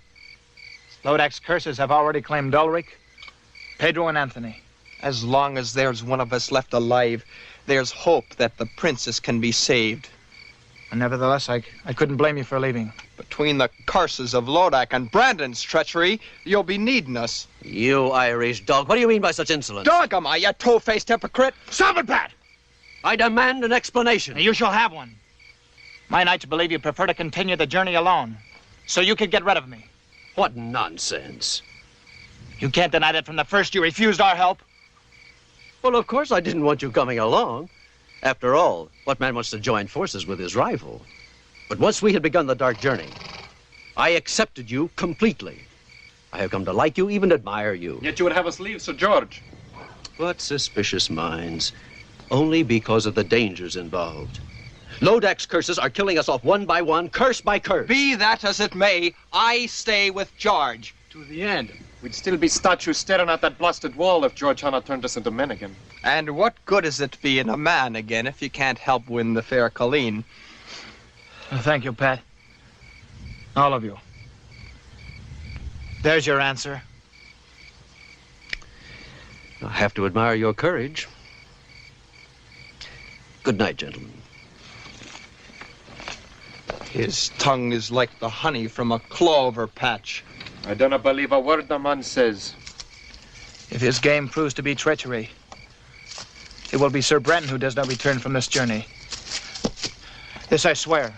Lodak's curses have already claimed Ulrich, Pedro, and Anthony. As long as there's one of us left alive, there's hope that the princess can be saved. And nevertheless, I couldn't blame you for leaving. Between the curses of Lodak and Brandon's treachery, you'll be needing us. You Irish dog, what do you mean by such insolence? Dog am I, you two-faced hypocrite! Stop it, Pat! I demand an explanation. You shall have one. My knights believe you prefer to continue the journey alone, so you could get rid of me. What nonsense. You can't deny that from the first you refused our help. Well, of course I didn't want you coming along. After all, what man wants to join forces with his rival? But once we had begun the dark journey, I accepted you completely. I have come to like you, even admire you. Yet you would have us leave, Sir George. What suspicious minds. Only because of the dangers involved. Lodak's curses are killing us off one by one, curse by curse. Be that as it may, I stay with George. To the end. We'd still be statues staring at that blasted wall if George Hanna turned us into men again. And what good is it being a man again if you can't help win the fair Colleen? Well, thank you, Pat. All of you. There's your answer. I have to admire your courage. Good night, gentlemen. His tongue is like the honey from a clover patch. I don't believe a word the man says. If his game proves to be treachery, it will be Sir Branton who does not return from this journey. This I swear.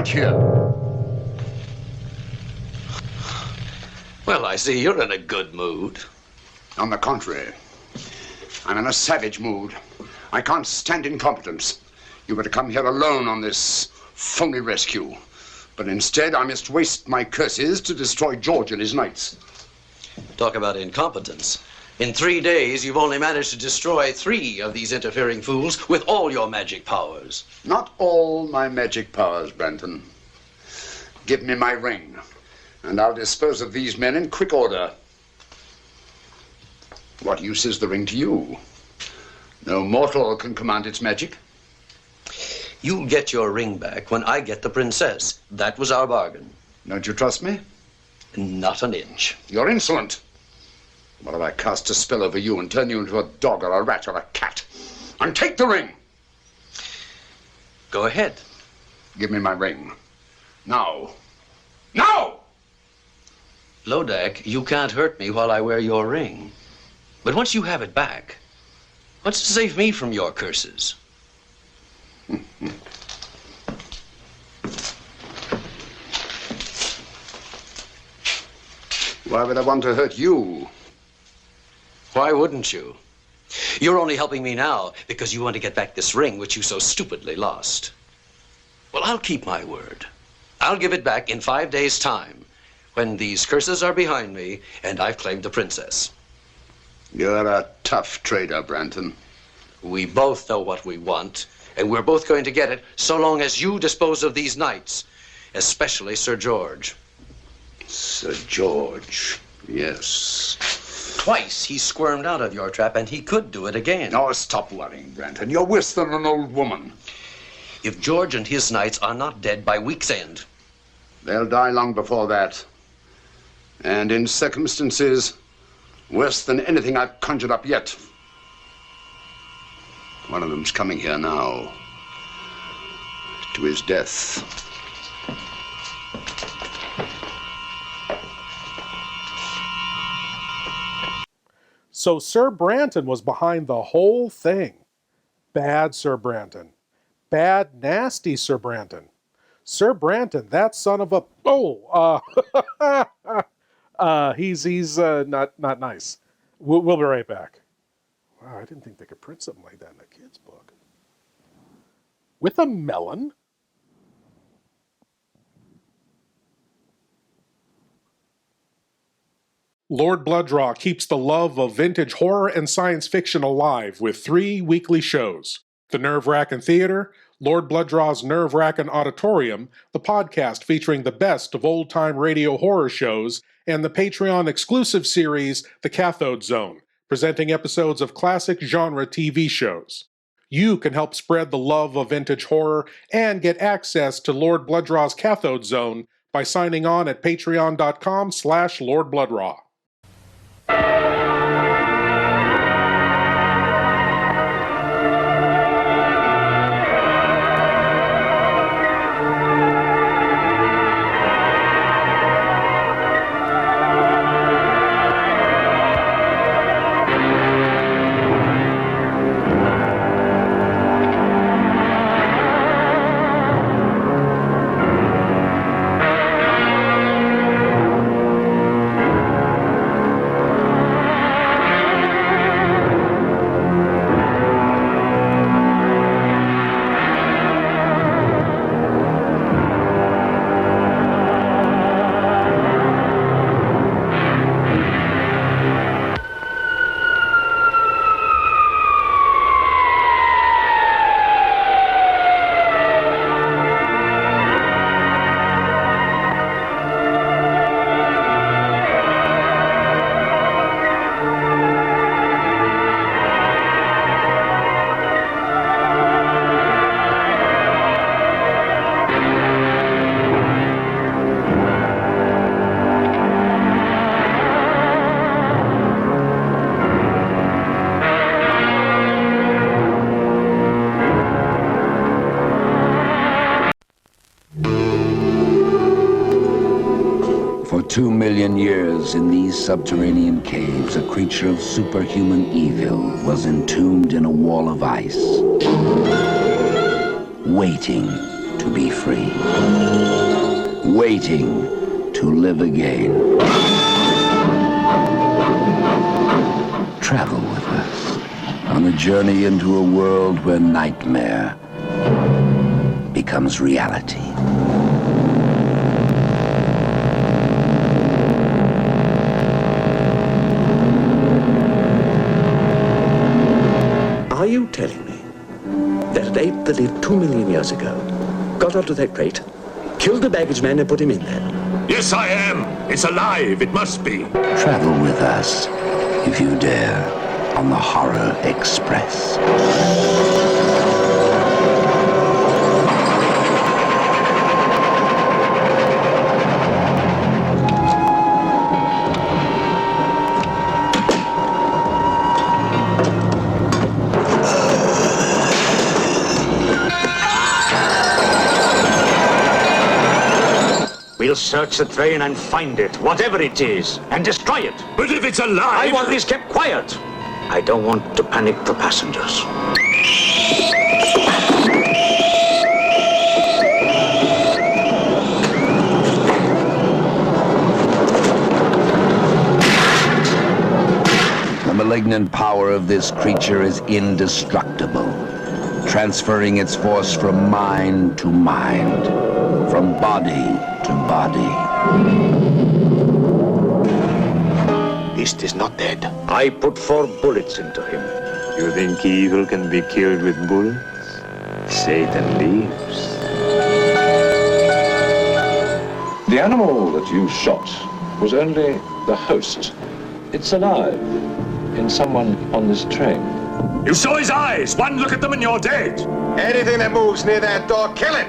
right here. Well, I see you're in a good mood. On the contrary, I'm in a savage mood. I can't stand incompetence. You were to come here alone on this phony rescue. But instead, I must waste my curses to destroy George and his knights. Talk about incompetence. In 3 days, you've only managed to destroy 3 of these interfering fools with all your magic powers. Not all my magic powers, Branton. Give me my ring, and I'll dispose of these men in quick order. What use is the ring to you? No mortal can command its magic. You'll get your ring back when I get the princess. That was our bargain. Don't you trust me? Not an inch. You're insolent. What if I cast a spell over you and turn you into a dog or a rat or a cat? And take the ring! Go ahead. Give me my ring. Now. Now! Lodak, you can't hurt me while I wear your ring. But once you have it back, what's to save me from your curses? Why would I want to hurt you? Why wouldn't you? You're only helping me now because you want to get back this ring which you so stupidly lost. Well, I'll keep my word. I'll give it back in 5 days' time, when these curses are behind me and I've claimed the princess. You're a tough trader, Branton. We both know what we want, and we're both going to get it so long as you dispose of these knights, especially Sir George. Sir George, yes. Twice he squirmed out of your trap, and he could do it again. Now stop worrying, Branton. You're worse than an old woman. If George and his knights are not dead by week's end, they'll die long before that. And in circumstances worse than anything I've conjured up yet. One of them's coming here now. To his death. So Sir Branton was behind the whole thing. Bad Sir Branton. Bad, nasty Sir Branton. Sir Branton, that son of a... he's not nice. We'll be right back. Wow, I didn't think they could print something like that in a kid's book. With a melon? Lord Blood-Rah keeps the love of vintage horror and science fiction alive with 3 weekly shows. The Wrackin Theater, Lord Blood-Rah's Wrackin Auditorium, the podcast featuring the best of old-time radio horror shows, and the Patreon-exclusive series, The Cathode Zone, presenting episodes of classic genre TV shows. You can help spread the love of vintage horror and get access to Lord Blood-Rah's Cathode Zone by signing on at patreon.com/Lord Blood-Rah. For 2 million years in these subterranean caves, a creature of superhuman evil was entombed in a wall of ice, waiting to be free, waiting to live again. Travel with us on a journey into a world where nightmare becomes reality. Are you telling me that an ape that lived 2 million years ago got onto that crate, killed the baggage man and put him in there? Yes, I am. It's alive. It must be. Travel with us, if you dare, on the Horror Express. We'll search the train and find it, whatever it is, and destroy it. But if it's alive... I want this kept quiet. I don't want to panic the passengers. The malignant power of this creature is indestructible, transferring its force from mind to mind, from body to body. Beast is not dead. I put 4 bullets into him. You think evil can be killed with bullets? Satan lives. The animal that you shot was only the host. It's alive in someone on this train. You saw his eyes. One look at them and you're dead. Anything that moves near that door, kill it!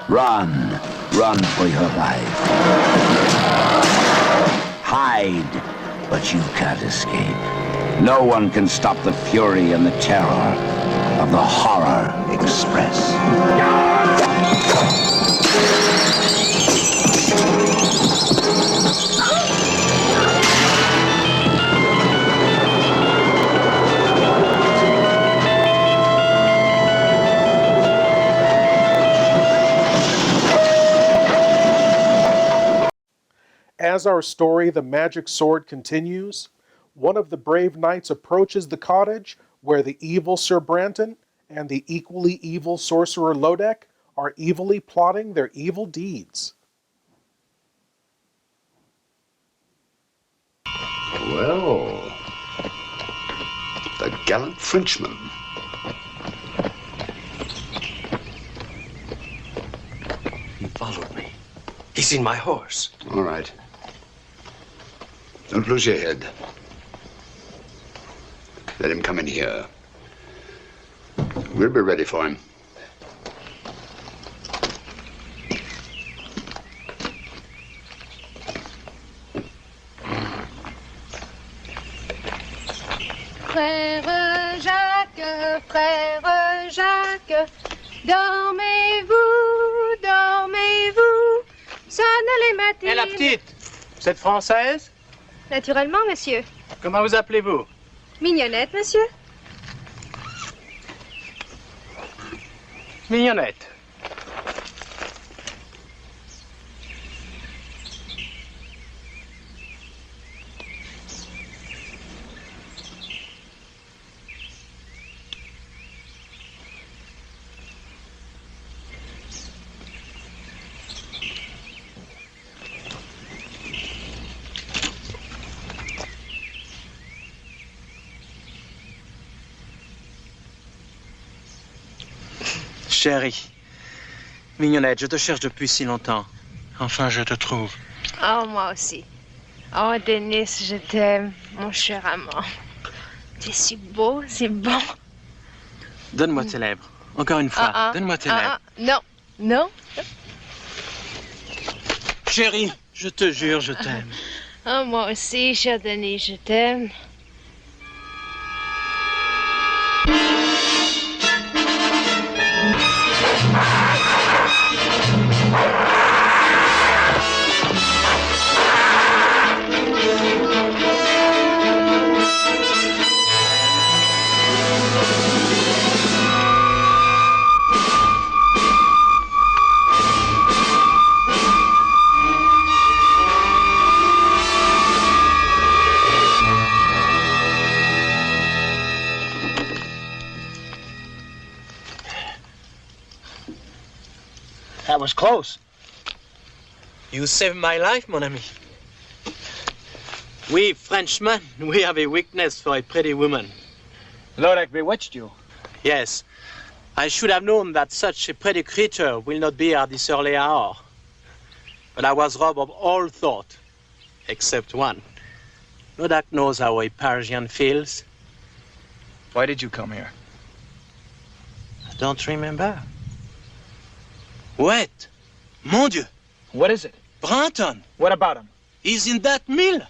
Run. Run for your life. Hide, but you can't escape. No one can stop the fury and the terror of the Horror Express. As our story, The Magic Sword, continues, one of the brave knights approaches the cottage where the evil Sir Branton and the equally evil sorcerer Lodek are evilly plotting their evil deeds. Well, the gallant Frenchman. He followed me. He's seen my horse. All right. Don't lose your head. Let him come in here. We'll be ready for him. Frère Jacques, dormez-vous, dormez-vous, sonne les matines. Et la petite, vous êtes française? Naturellement, monsieur. Comment vous appelez-vous? Mignonnette, monsieur. Mignonnette. Chérie, Mignonnette, je te cherche depuis si longtemps. Enfin, je te trouve. Oh, moi aussi. Oh, Denis, je t'aime, mon cher amant. Tu es si beau, si bon. Donne-moi tes lèvres. Encore une fois, donne-moi tes lèvres. Non, non. Chérie, je te jure, je t'aime. Oh, moi aussi, cher Denis, je t'aime. That was close. You saved my life, mon ami. We Frenchmen, we have a weakness for a pretty woman. Lodek bewitched you. Yes. I should have known that such a pretty creature will not be at this early hour. But I was robbed of all thought, except one. Lodek knows how a Parisian feels. Why did you come here? I don't remember. Wait! Mon Dieu! What is it? Branton! What about him? He's in that mill.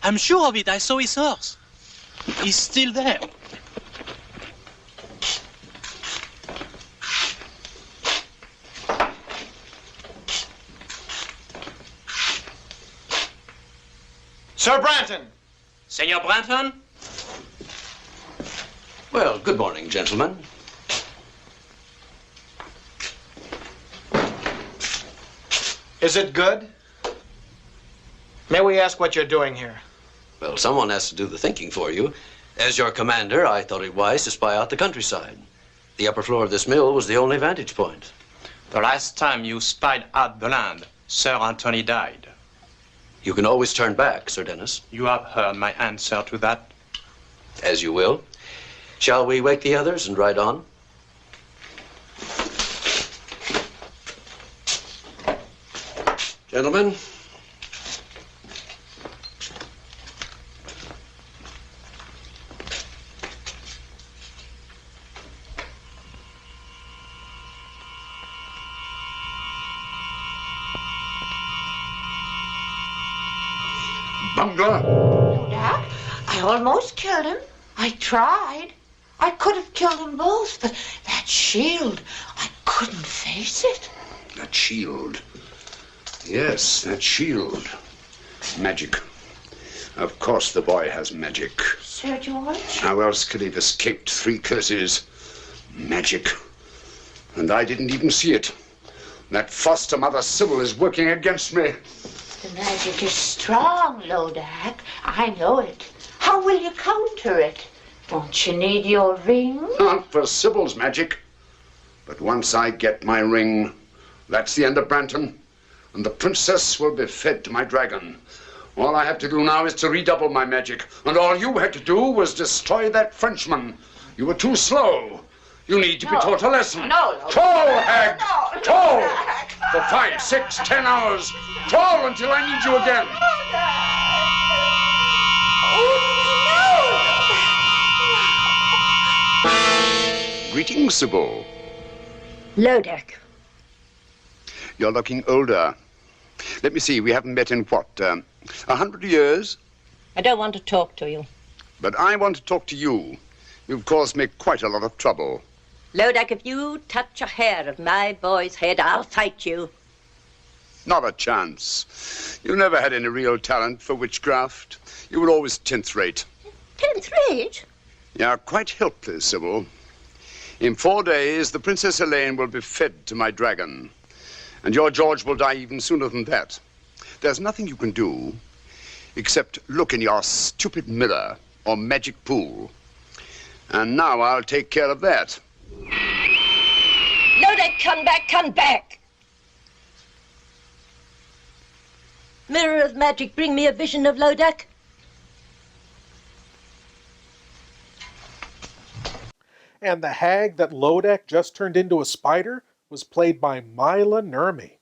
I'm sure of it. I saw his horse. He's still there. Sir Branton! Senor Branton? Well, good morning, gentlemen. Is it good? May we ask what you're doing here? Well, someone has to do the thinking for you. As your commander, I thought it wise to spy out the countryside. The upper floor of this mill was the only vantage point. The last time you spied out the land, Sir Anthony died. You can always turn back, Sir Dennis. You have heard my answer to that. As you will. Shall we wake the others and ride on? Gentlemen. Bungler! Dad, I almost killed him. I tried. I could have killed them both, but that shield, I couldn't face it. That shield. Yes, that shield. Magic. Of course the boy has magic. Sir George? How else could he have escaped 3 curses? Magic. And I didn't even see it. That foster mother Sybil is working against me. The magic is strong, Lodak. I know it. How will you counter it? Won't you need your ring? Not for Sybil's magic. But once I get my ring, that's the end of Branton. And the princess will be fed to my dragon. All I have to do now is to redouble my magic. And all you had to do was destroy that Frenchman. You were too slow. You need to be taught a lesson. No. Toll, hag! Toll! For 5, 6, 10 hours. Toll until I need you again. Greetings, Sybil. Lodek. You're looking older. Let me see, we haven't met in what, 100 years? I don't want to talk to you. But I want to talk to you. You've caused me quite a lot of trouble. Lodek, if you touch a hair of my boy's head, I'll fight you. Not a chance. You never had any real talent for witchcraft. You were always 10th rate. 10th rate? You're quite helpless, Sybil. In 4 days, the Princess Elaine will be fed to my dragon. And your George will die even sooner than that. There's nothing you can do except look in your stupid mirror or magic pool. And now I'll take care of that. Lodek, come back, come back! Mirror of magic, bring me a vision of Lodek. And the hag that Lodek just turned into a spider was played by Mila Nurmi,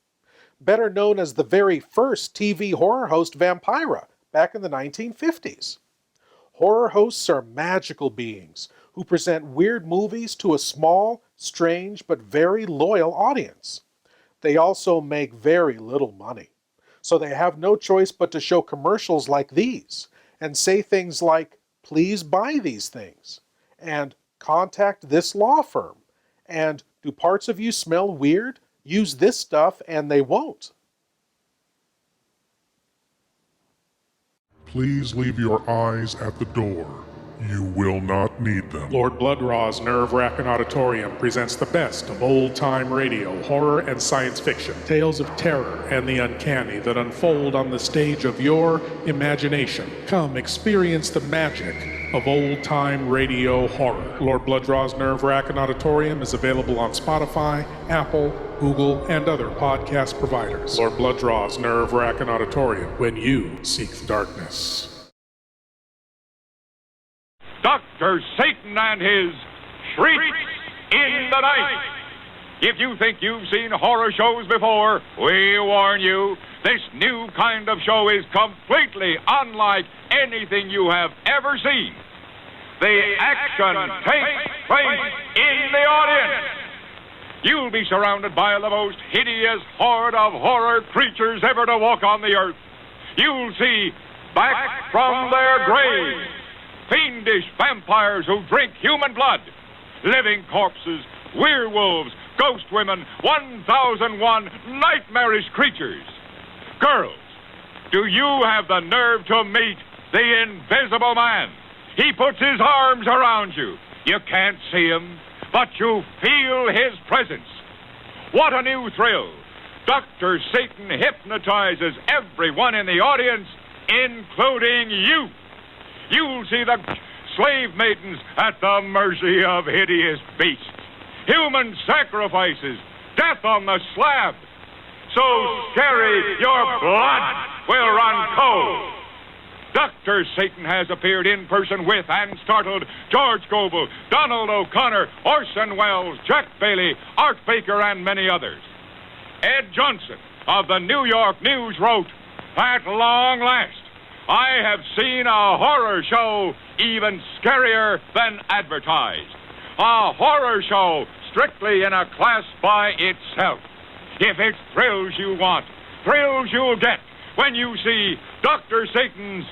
better known as the very first TV horror host Vampira back in the 1950s. Horror hosts are magical beings who present weird movies to a small, strange, but very loyal audience. They also make very little money, so they have no choice but to show commercials like these and say things like, "Please buy these things," and "Contact this law firm," and "Do parts of you smell weird? Use this stuff and they won't." Please leave your eyes at the door. You will not need them. Lord Blood-Rah's Nerve-Wrackin Auditorium presents the best of old-time radio, horror, and science fiction. Tales of terror and the uncanny that unfold on the stage of your imagination. Come experience the magic of old-time radio horror. Lord Blood-Rah's Nerve-Wrackin Auditorium is available on Spotify, Apple, Google, and other podcast providers. Lord Blood-Rah's nerve-wracking auditorium when you seek the darkness. Dr. Satan and his Shrieks in the Night. If you think you've seen horror shows before, we warn you, this new kind of show is completely unlike anything you have ever seen. The action takes place in the audience. You'll be surrounded by the most hideous horde of horror creatures ever to walk on the earth. You'll see, back from their graves, fiendish vampires who drink human blood, living corpses, werewolves, ghost women, 1001 nightmarish creatures. Girls, do you have the nerve to meet the Invisible Man? He puts his arms around you. You can't see him, but you feel his presence. What a new thrill. Dr. Satan hypnotizes everyone in the audience, including you. You'll see the slave maidens at the mercy of hideous beasts, human sacrifices, death on the slab. So scary, your blood will run cold. Dr. Satan has appeared in person with and startled George Gobel, Donald O'Connor, Orson Welles, Jack Bailey, Art Baker, and many others. Ed Johnson of the New York News wrote, "At long last, I have seen a horror show even scarier than advertised. A horror show strictly in a class by itself. If it's thrills you want, thrills you'll get when you see Dr. Satan's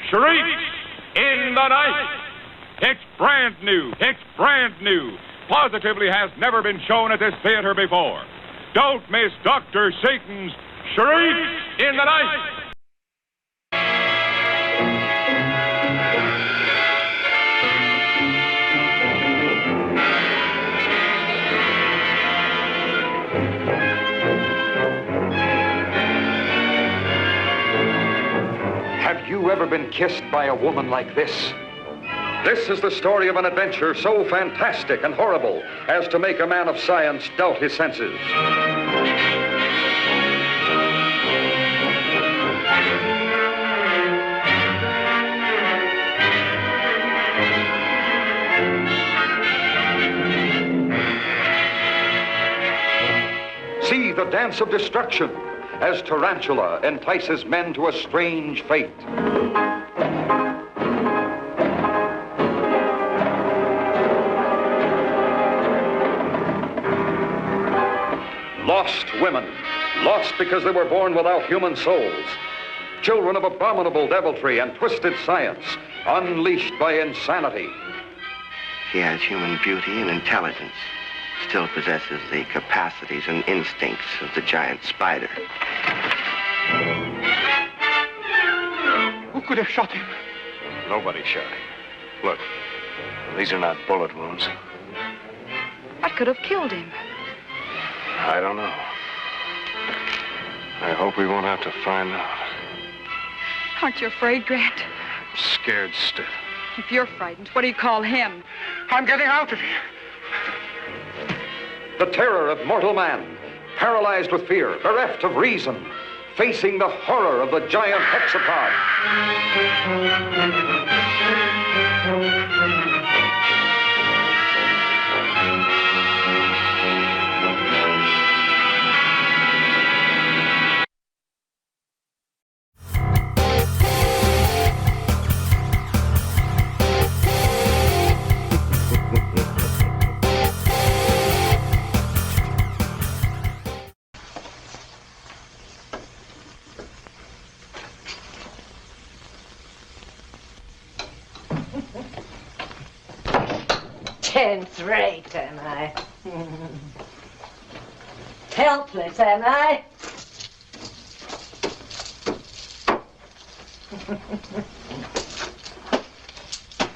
Shrieks in the Night. It's brand new. It's brand new. Positively has never been shown at this theater before. Don't miss Dr. Satan's Shrieks in the Night." Have you ever been kissed by a woman like this? This is the story of an adventure so fantastic and horrible as to make a man of science doubt his senses. See the dance of destruction as Tarantula entices men to a strange fate. Lost women, lost because they were born without human souls. Children of abominable deviltry and twisted science, unleashed by insanity. He has human beauty and intelligence, still possesses the capacities and instincts of the giant spider. Who could have shot him? Nobody shot him. Look, these are not bullet wounds. What could have killed him? I don't know. I hope we won't have to find out. Aren't you afraid, Grant? I'm scared stiff. If you're frightened, what do you call him? I'm getting out of here. The terror of mortal man, paralyzed with fear, bereft of reason, facing the horror of the giant hexapod. Tenth rate, am I? Helpless, am I?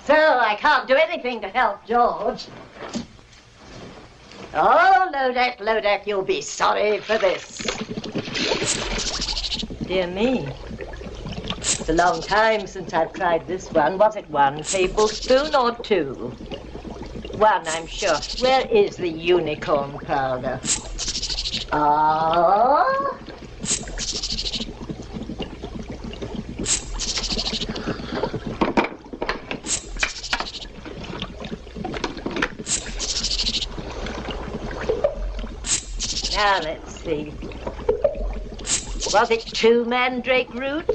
So I can't do anything to help George. Oh, Lodek, you'll be sorry for this. Dear me. It's a long time since I've tried this one. Was it one tablespoon or two? One, I'm sure. Where is the unicorn powder? Ah. Now let's see. Was it 2 mandrake roots?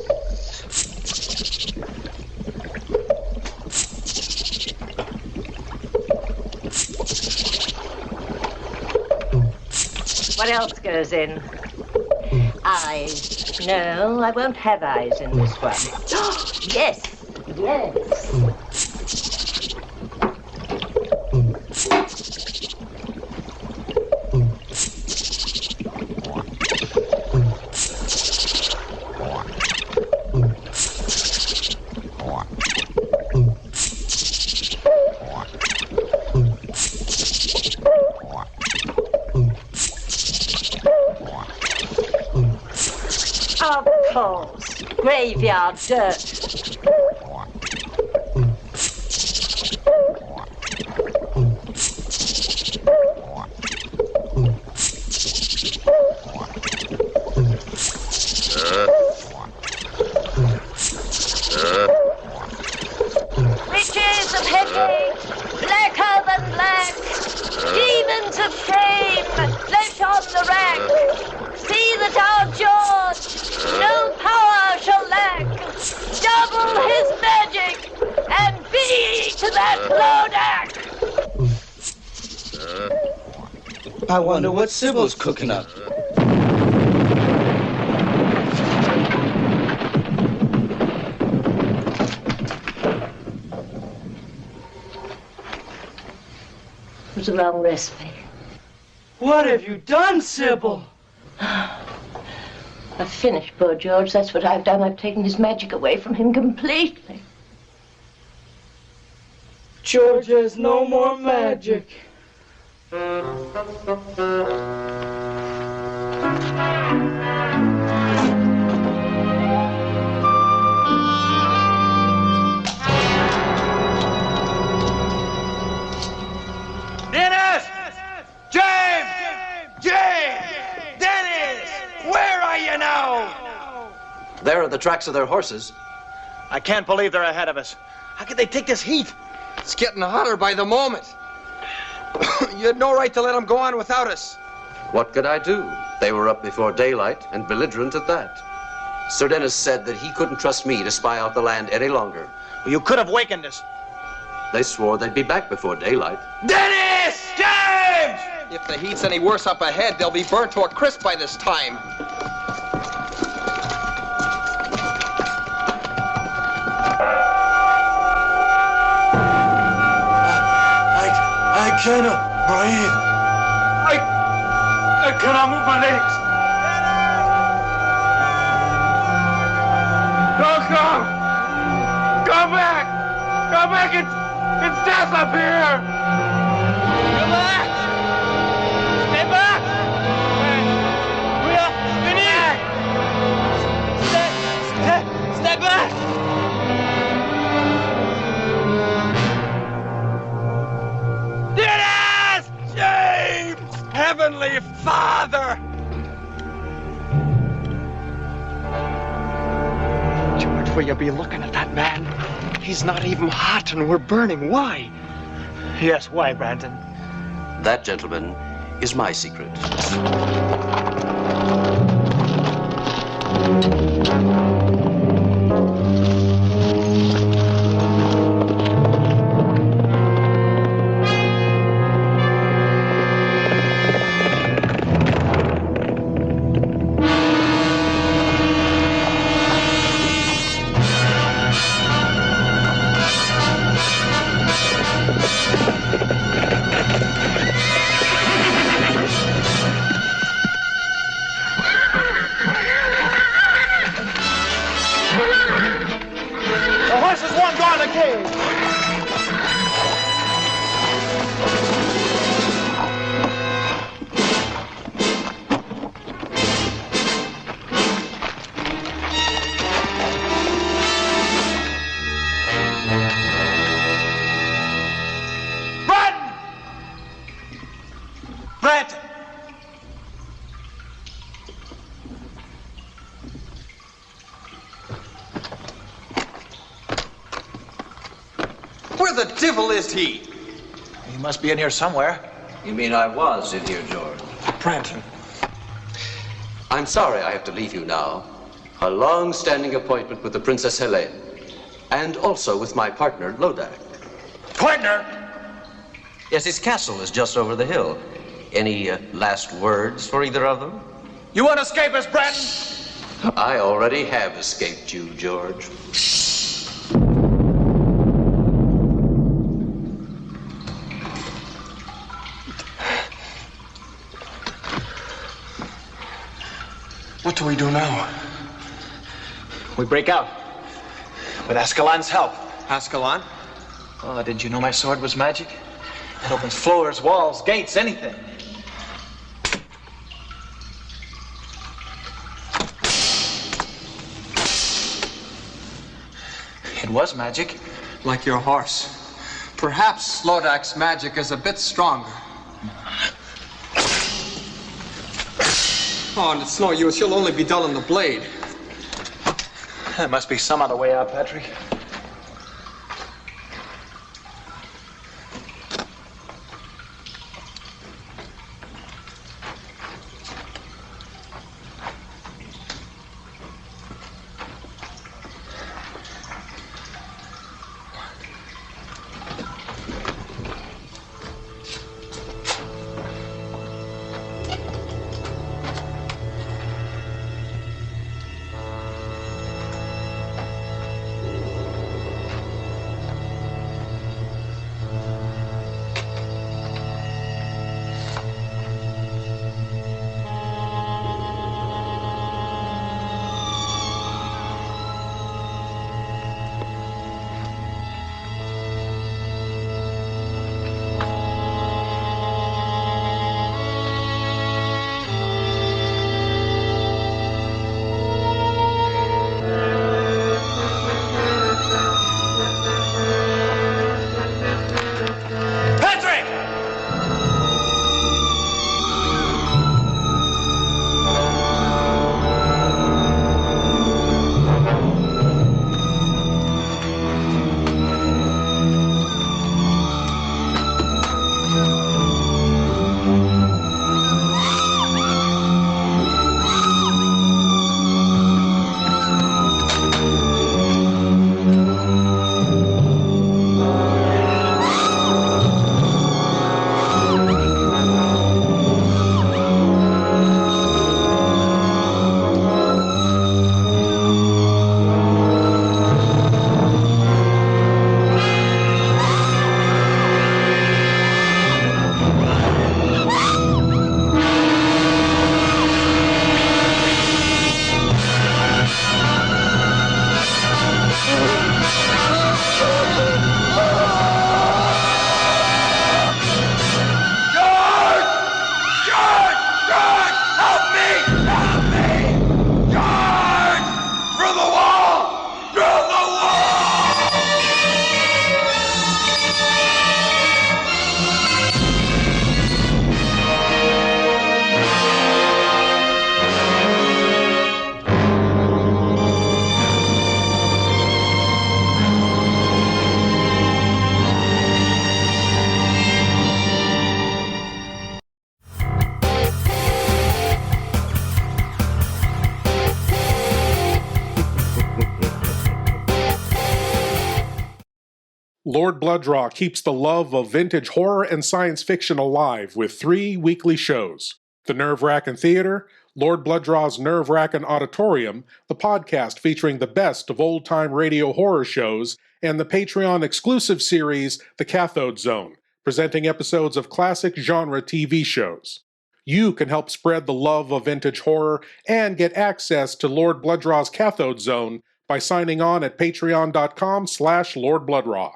What else goes in? Eyes. No, I won't have eyes in this one. Yes, yes. Of course. Graveyard dirt. Riches of headache, blacker than black. Demons of shame, flesh on the rack. See that our George no power shall lack. Double his magic and be to that Lodak. I wonder what Sybil's cooking up. It was a long recipe. What have you done, Sybil? I've finished poor George. That's what I've done. I've taken his magic away from him completely. George has no more magic. Dennis! James! James! Dennis! Where are you now? There are the tracks of their horses. I can't believe they're ahead of us. How could they take this heat? It's getting hotter by the moment. You had no right to let them go on without us. What could I do? They were up before daylight and belligerent at that. Sir Dennis said that he couldn't trust me to spy out the land any longer. Well, you could have wakened us. They swore they'd be back before daylight. Dennis! James! If the heat's any worse up ahead, they'll be burnt to a crisp by this time. I cannot breathe. I cannot move my legs. Don't come! Come back! Come back! It's death up here! Come back! Stay back! We are finished! Stay back! Dennis! James! Heavenly Father! George, will you be looking at that man? He's not even hot and we're burning. Why? Yes, why, Brandon? That, gentlemen, is my secret. the devil is he? He must be in here somewhere. You mean I was in here, George? Branton. I'm sorry I have to leave you now. A long-standing appointment with the Princess Helene. And also with my partner, Lodak. Partner? Yes, his castle is just over the hill. Any last words for either of them? You want to escape us, Branton? I already have escaped you, George. What do we do now? We break out. With Ascalon's help. Ascalon? Oh, didn't you know my sword was magic? It opens floors, walls, gates, anything. It was magic. Like your horse. Perhaps Lodak's magic is a bit stronger. Oh, and it's no use. You'll only be dulling the blade. There must be some other way out, Patrick. Lord Blood-Rah keeps the love of vintage horror and science fiction alive with 3 weekly shows. The Wrackin Theater, Lord Blood-Rah's Wrackin Auditorium, the podcast featuring the best of old-time radio horror shows, and the Patreon-exclusive series, The Cathode Zone, presenting episodes of classic genre TV shows. You can help spread the love of vintage horror and get access to Lord Blood-Rah's Cathode Zone by signing on at patreon.com/Lord Blood-Rah.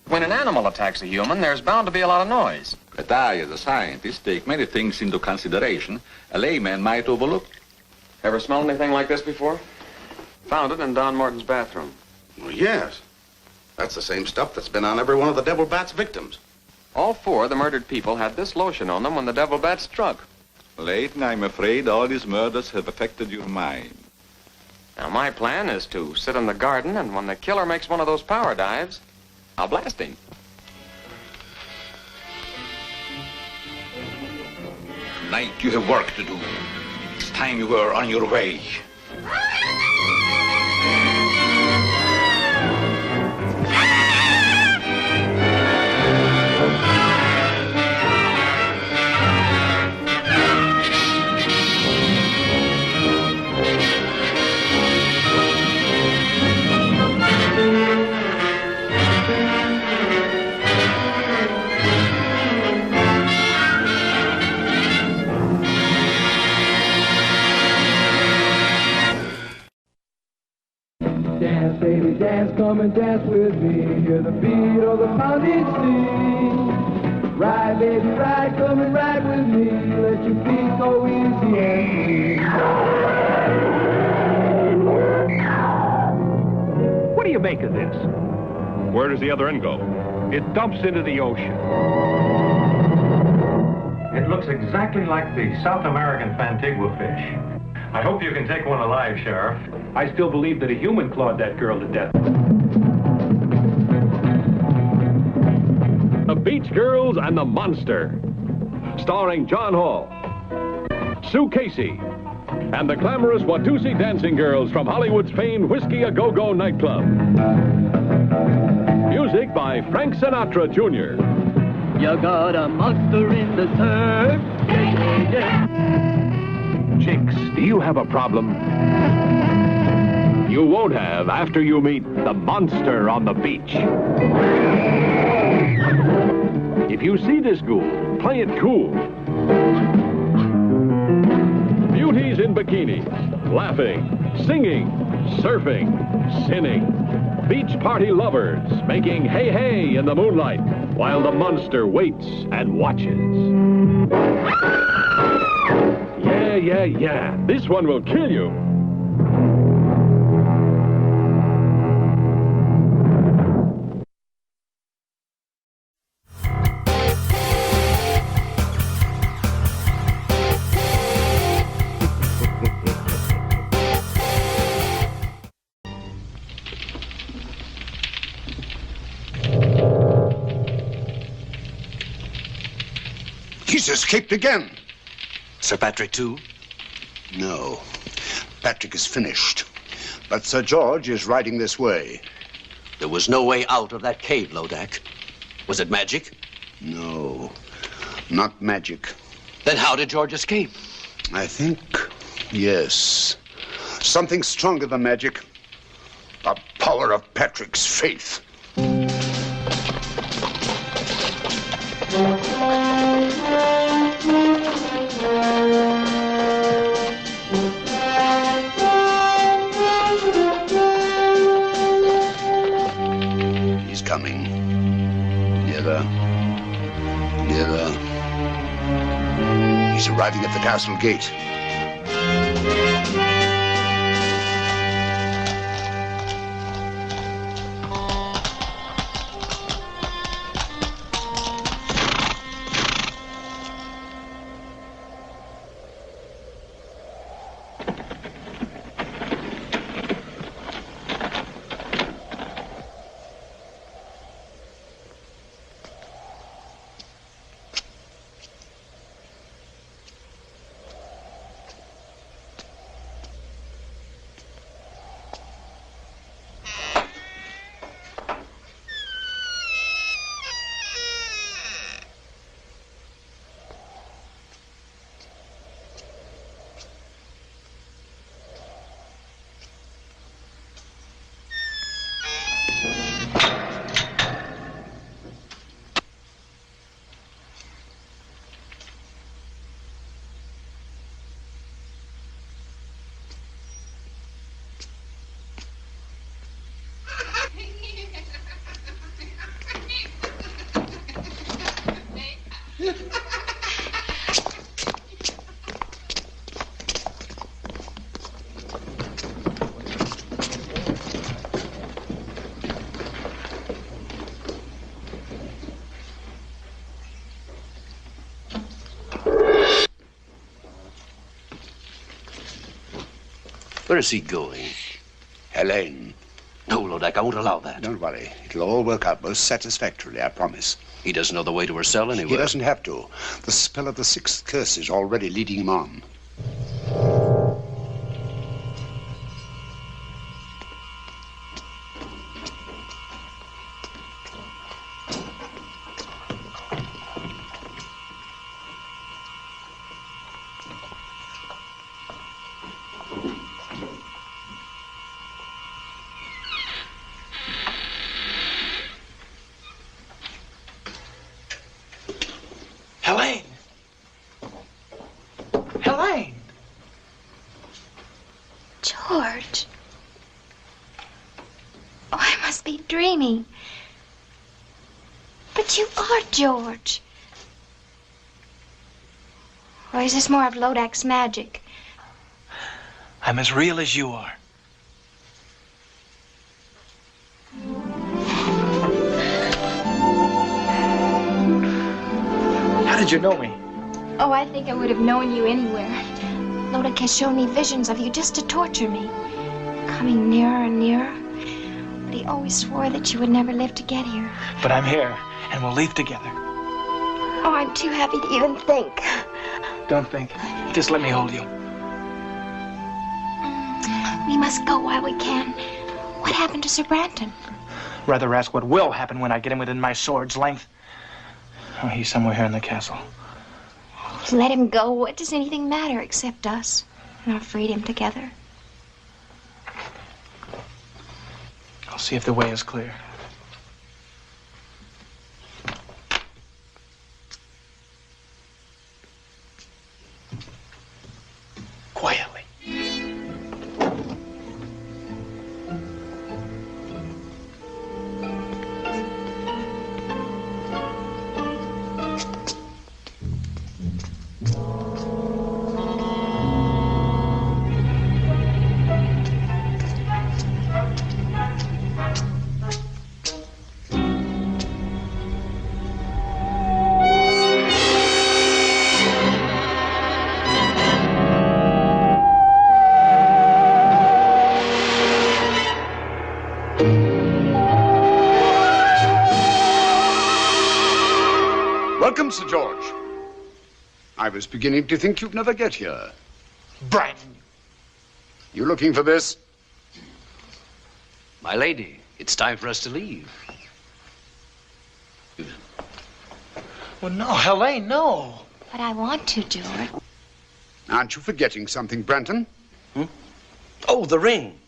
When an animal attacks a human, there's bound to be a lot of noise. But I, as a scientist, take many things into consideration a layman might overlook. Ever smelled anything like this before? Found it in Don Morton's bathroom. Well, yes. That's the same stuff that's been on every one of the Devil Bat's victims. All four of the murdered people had this lotion on them when the devil bat struck. Layton, I'm afraid all these murders have affected your mind. Now, my plan is to sit in the garden, and when the killer makes one of those power dives, I'll blast him. Tonight you have work to do. It's time you were on your way. Dance, baby, dance, come and dance with me. Hear the beat of the pounding sea. Ride, baby, ride, come and ride with me. Let your feet go easy and free. What do you make of this? Where does the other end go? It dumps into the ocean. It looks exactly like the South American Fantigua fish. I hope you can take one alive, Sheriff. I still believe that a human clawed that girl to death. The Beach Girls and the Monster, starring John Hall, Sue Casey, and the glamorous Watusi dancing girls from Hollywood's famed Whiskey A Go-Go nightclub. Music by Frank Sinatra Jr. You got a monster in the surf. Yeah, yeah. Chicks, do you have a problem? You won't have after you meet the monster on the beach. If you see this ghoul, play it cool. Beauties in bikinis, laughing, singing, surfing, sinning. Beach party lovers making hey hey in the moonlight while the monster waits and watches. Yeah. This one will kill you. He's escaped again. Sir Patrick, too? No. Patrick is finished. But Sir George is riding this way. There was no way out of that cave, Lodak. Was it magic? No, not magic. Then how did George escape? I think, yes. Something stronger than magic. The power of Patrick's faith. He's coming. Nearer. Nearer. He's arriving at the castle gate. Where is he going? Helene. No, Lodak, I won't allow that. Don't worry. It'll all work out most satisfactorily, I promise. He doesn't know the way to her cell anyway. He doesn't have to. The spell of the sixth curse is already leading him on. Helene! Helene! George. Oh, I must be dreaming. But you are George. Or is this more of Lodak's magic? I'm as real as you are. How did you know me? Oh, I think I would have known you anywhere. Lodak has shown me visions of you just to torture me. Coming nearer and nearer. But he always swore that you would never live to get here. But I'm here, and we'll leave together. Oh, I'm too happy to even think. Don't think. Just let me hold you. We must go while we can. What happened to Sir Branton? Rather ask what will happen when I get him within my sword's length. Oh, he's somewhere here in the castle. Let him go. What does anything matter except us and our freedom together? I'll see if the way is clear. Quietly. Welcome, Sir George. I was beginning to think you'd never get here. Branton! You looking for this? My lady, it's time for us to leave. Well, no, Helene, no. But I want to, George. Aren't you forgetting something, Branton? Oh, the ring.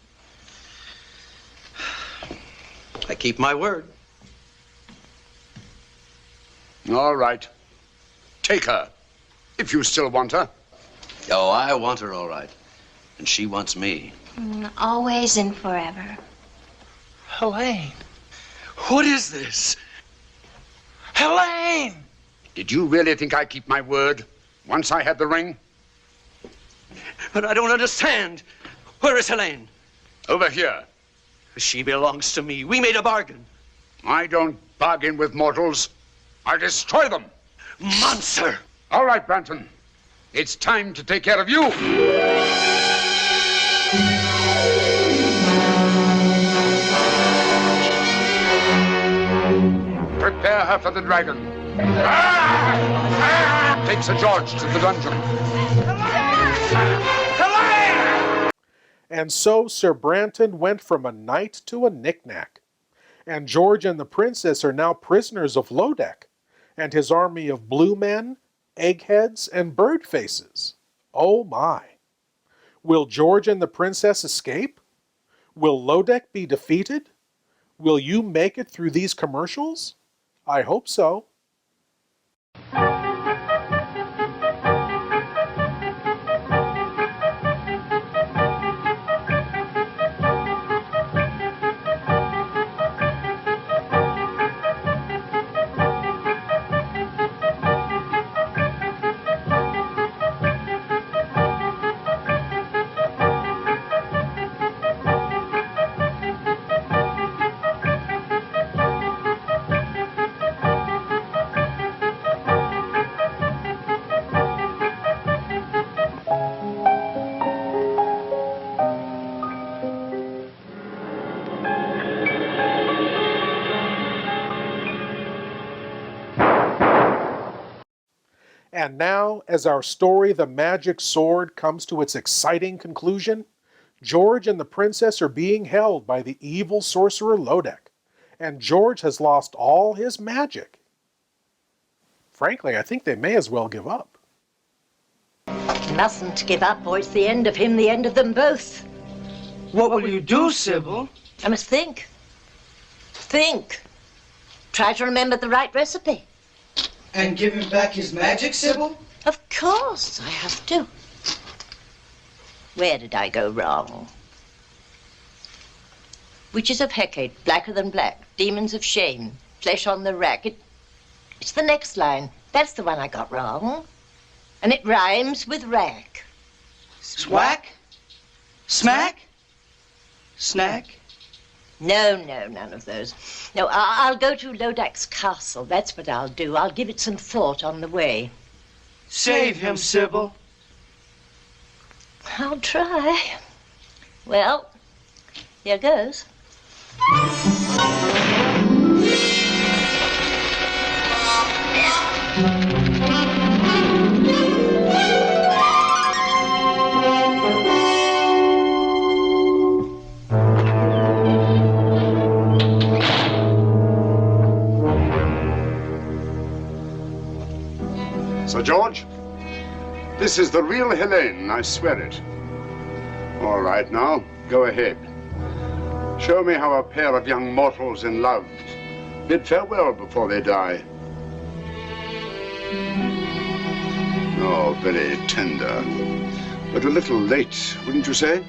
I keep my word. All right. Take her, if you still want her. Oh, I want her all right. And she wants me. Always and forever. Helene, what is this? Helene! Did you really think I keep my word once I had the ring? But I don't understand. Where is Helene? Over here. She belongs to me. We made a bargain. I don't bargain with mortals. I destroy them. Monster! All right, Branton. It's time to take care of you. Prepare her for the dragon. Take Sir George to the dungeon. And so Sir Branton went from a knight to a knick-knack. And George and the princess are now prisoners of Lodak and his army of blue men, eggheads, and bird faces. Oh my. Will George and the princess escape? Will Lodak be defeated? Will you make it through these commercials? I hope so. And now, as our story, The Magic Sword, comes to its exciting conclusion, George and the princess are being held by the evil sorcerer Lodek, and George has lost all his magic. Frankly, I think they may as well give up. Mustn't give up, or it's the end of him, the end of them both. What will you do, Sybil? I must think. Think. Try to remember the right recipe. And give him back his magic, Sybil? Of course, I have to. Where did I go wrong? Witches of Hecate, blacker than black. Demons of shame, flesh on the rack. It's the next line. That's the one I got wrong. And it rhymes with rack. Swack? Smack? Snack? No, none of those. No, I'll go to Lodak's castle. That's what I'll do. I'll give it some thought on the way. Save him, Sybil. I'll try. Well, here goes. Sir George, this is the real Helene, I swear it. All right, now, go ahead. Show me how a pair of young mortals in love bid farewell before they die. Oh, very tender, but a little late, wouldn't you say?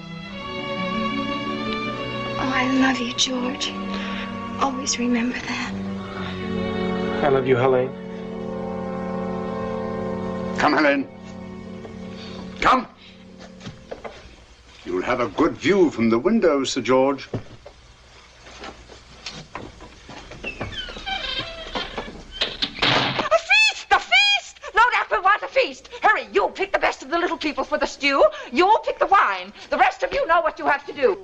Oh, I love you, George. Always remember that. I love you, Helene. Come, Helene. Come. You'll have a good view from the window, Sir George. A feast! Lodak will want a feast. Hurry, you pick the best of the little people for the stew. You pick the wine. The rest of you know what you have to do.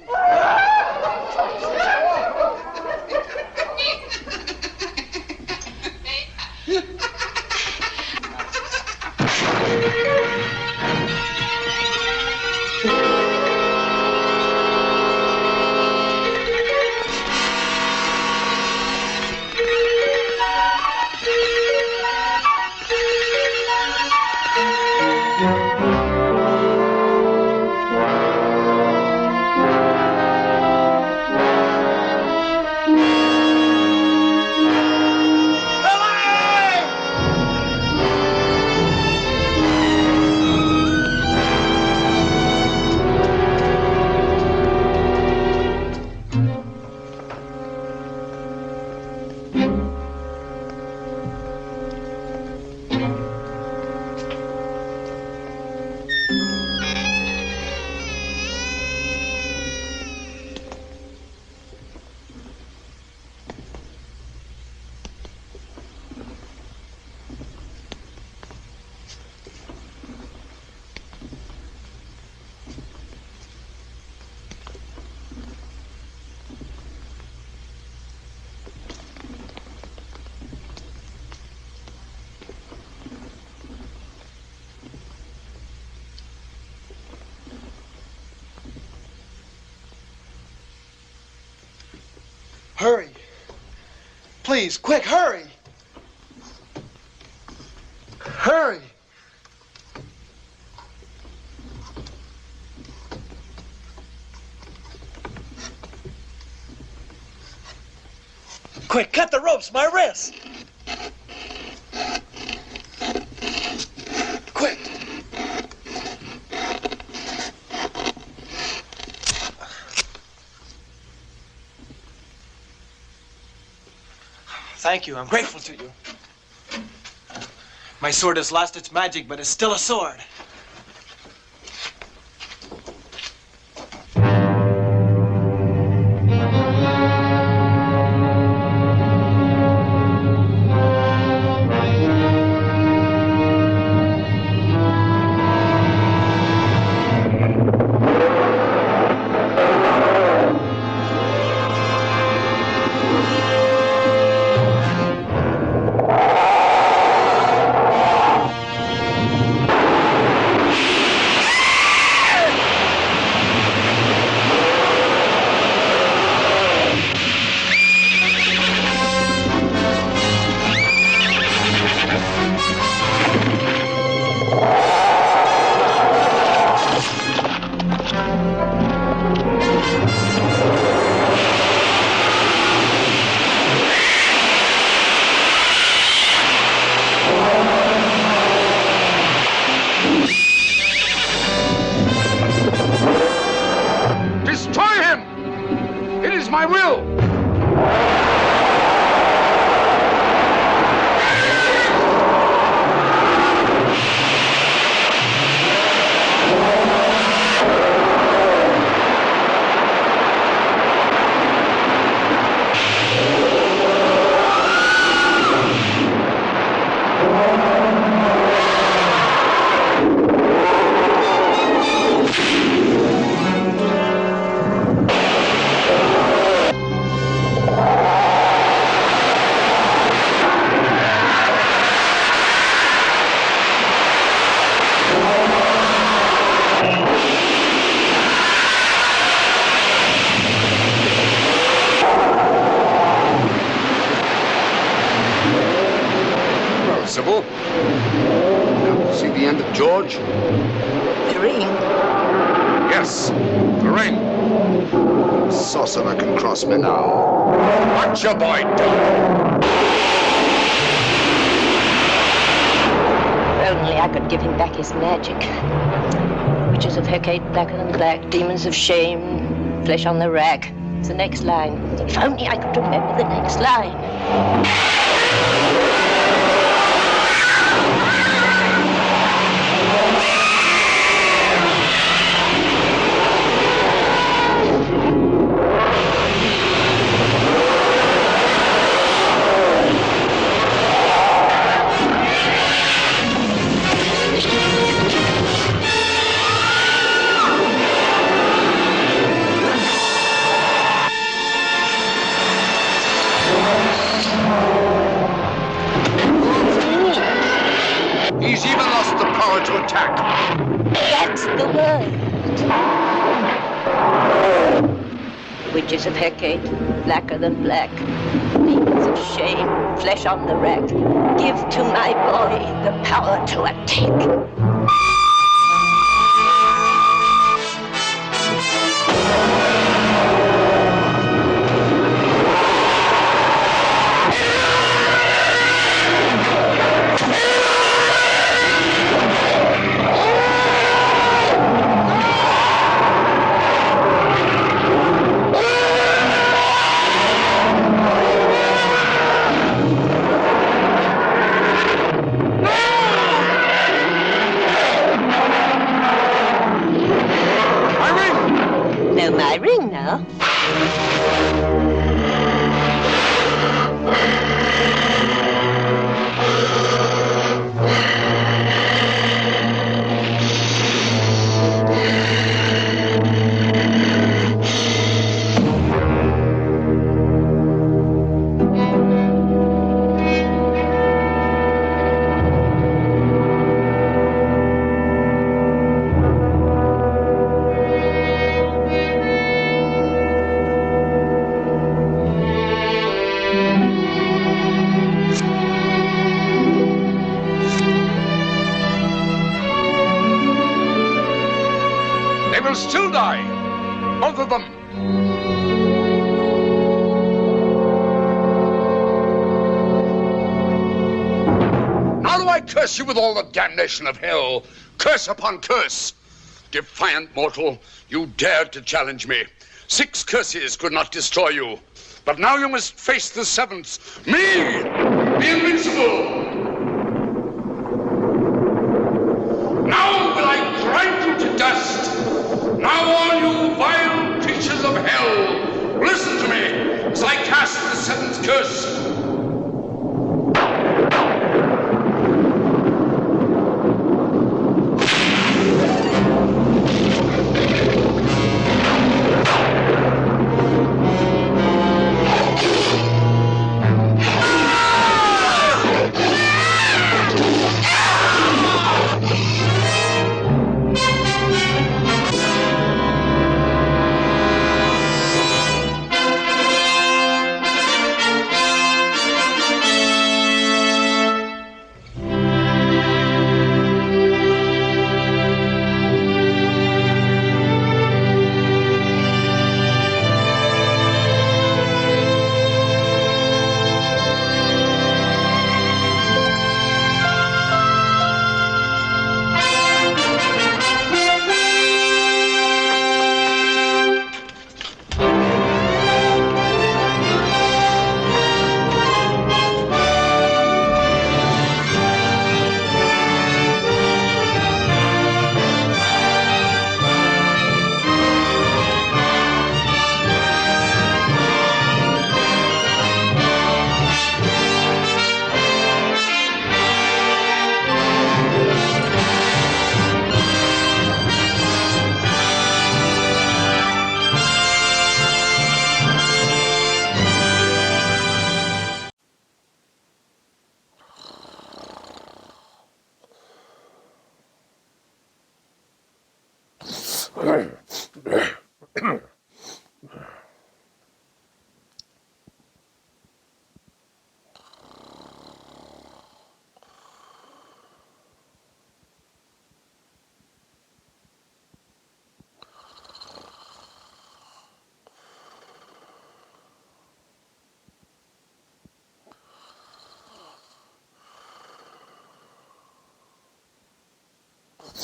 Hurry. Please, quick, hurry. Hurry. Quick, cut the ropes, my wrist. Quick. Thank you. I'm grateful to you. My sword has lost its magic, but it's still a sword. is my will. Sybil. See the end of George? The ring. Yes, the ring. Sorcerer can cross me now. What's your boy doing? If only I could give him back his magic. Witches of Hecate, blacker than black, demons of shame, flesh on the rack. It's the next line. If only I could remember the next line. He's even lost the power to attack. That's the word. Witches of Hecate, blacker than black, demons of shame, flesh on the rack. Give to my boy the power to attack. My ring now. They will still die. Both of them. Now do I curse you with all the damnation of hell. Curse upon curse. Defiant mortal, you dared to challenge me. 6 curses could not destroy you. But now you must face the 7th. Me, the invincible. Now will I grind you to dust. Now all you vile creatures of hell, listen to me as I cast the 7th curse.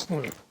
Hmm.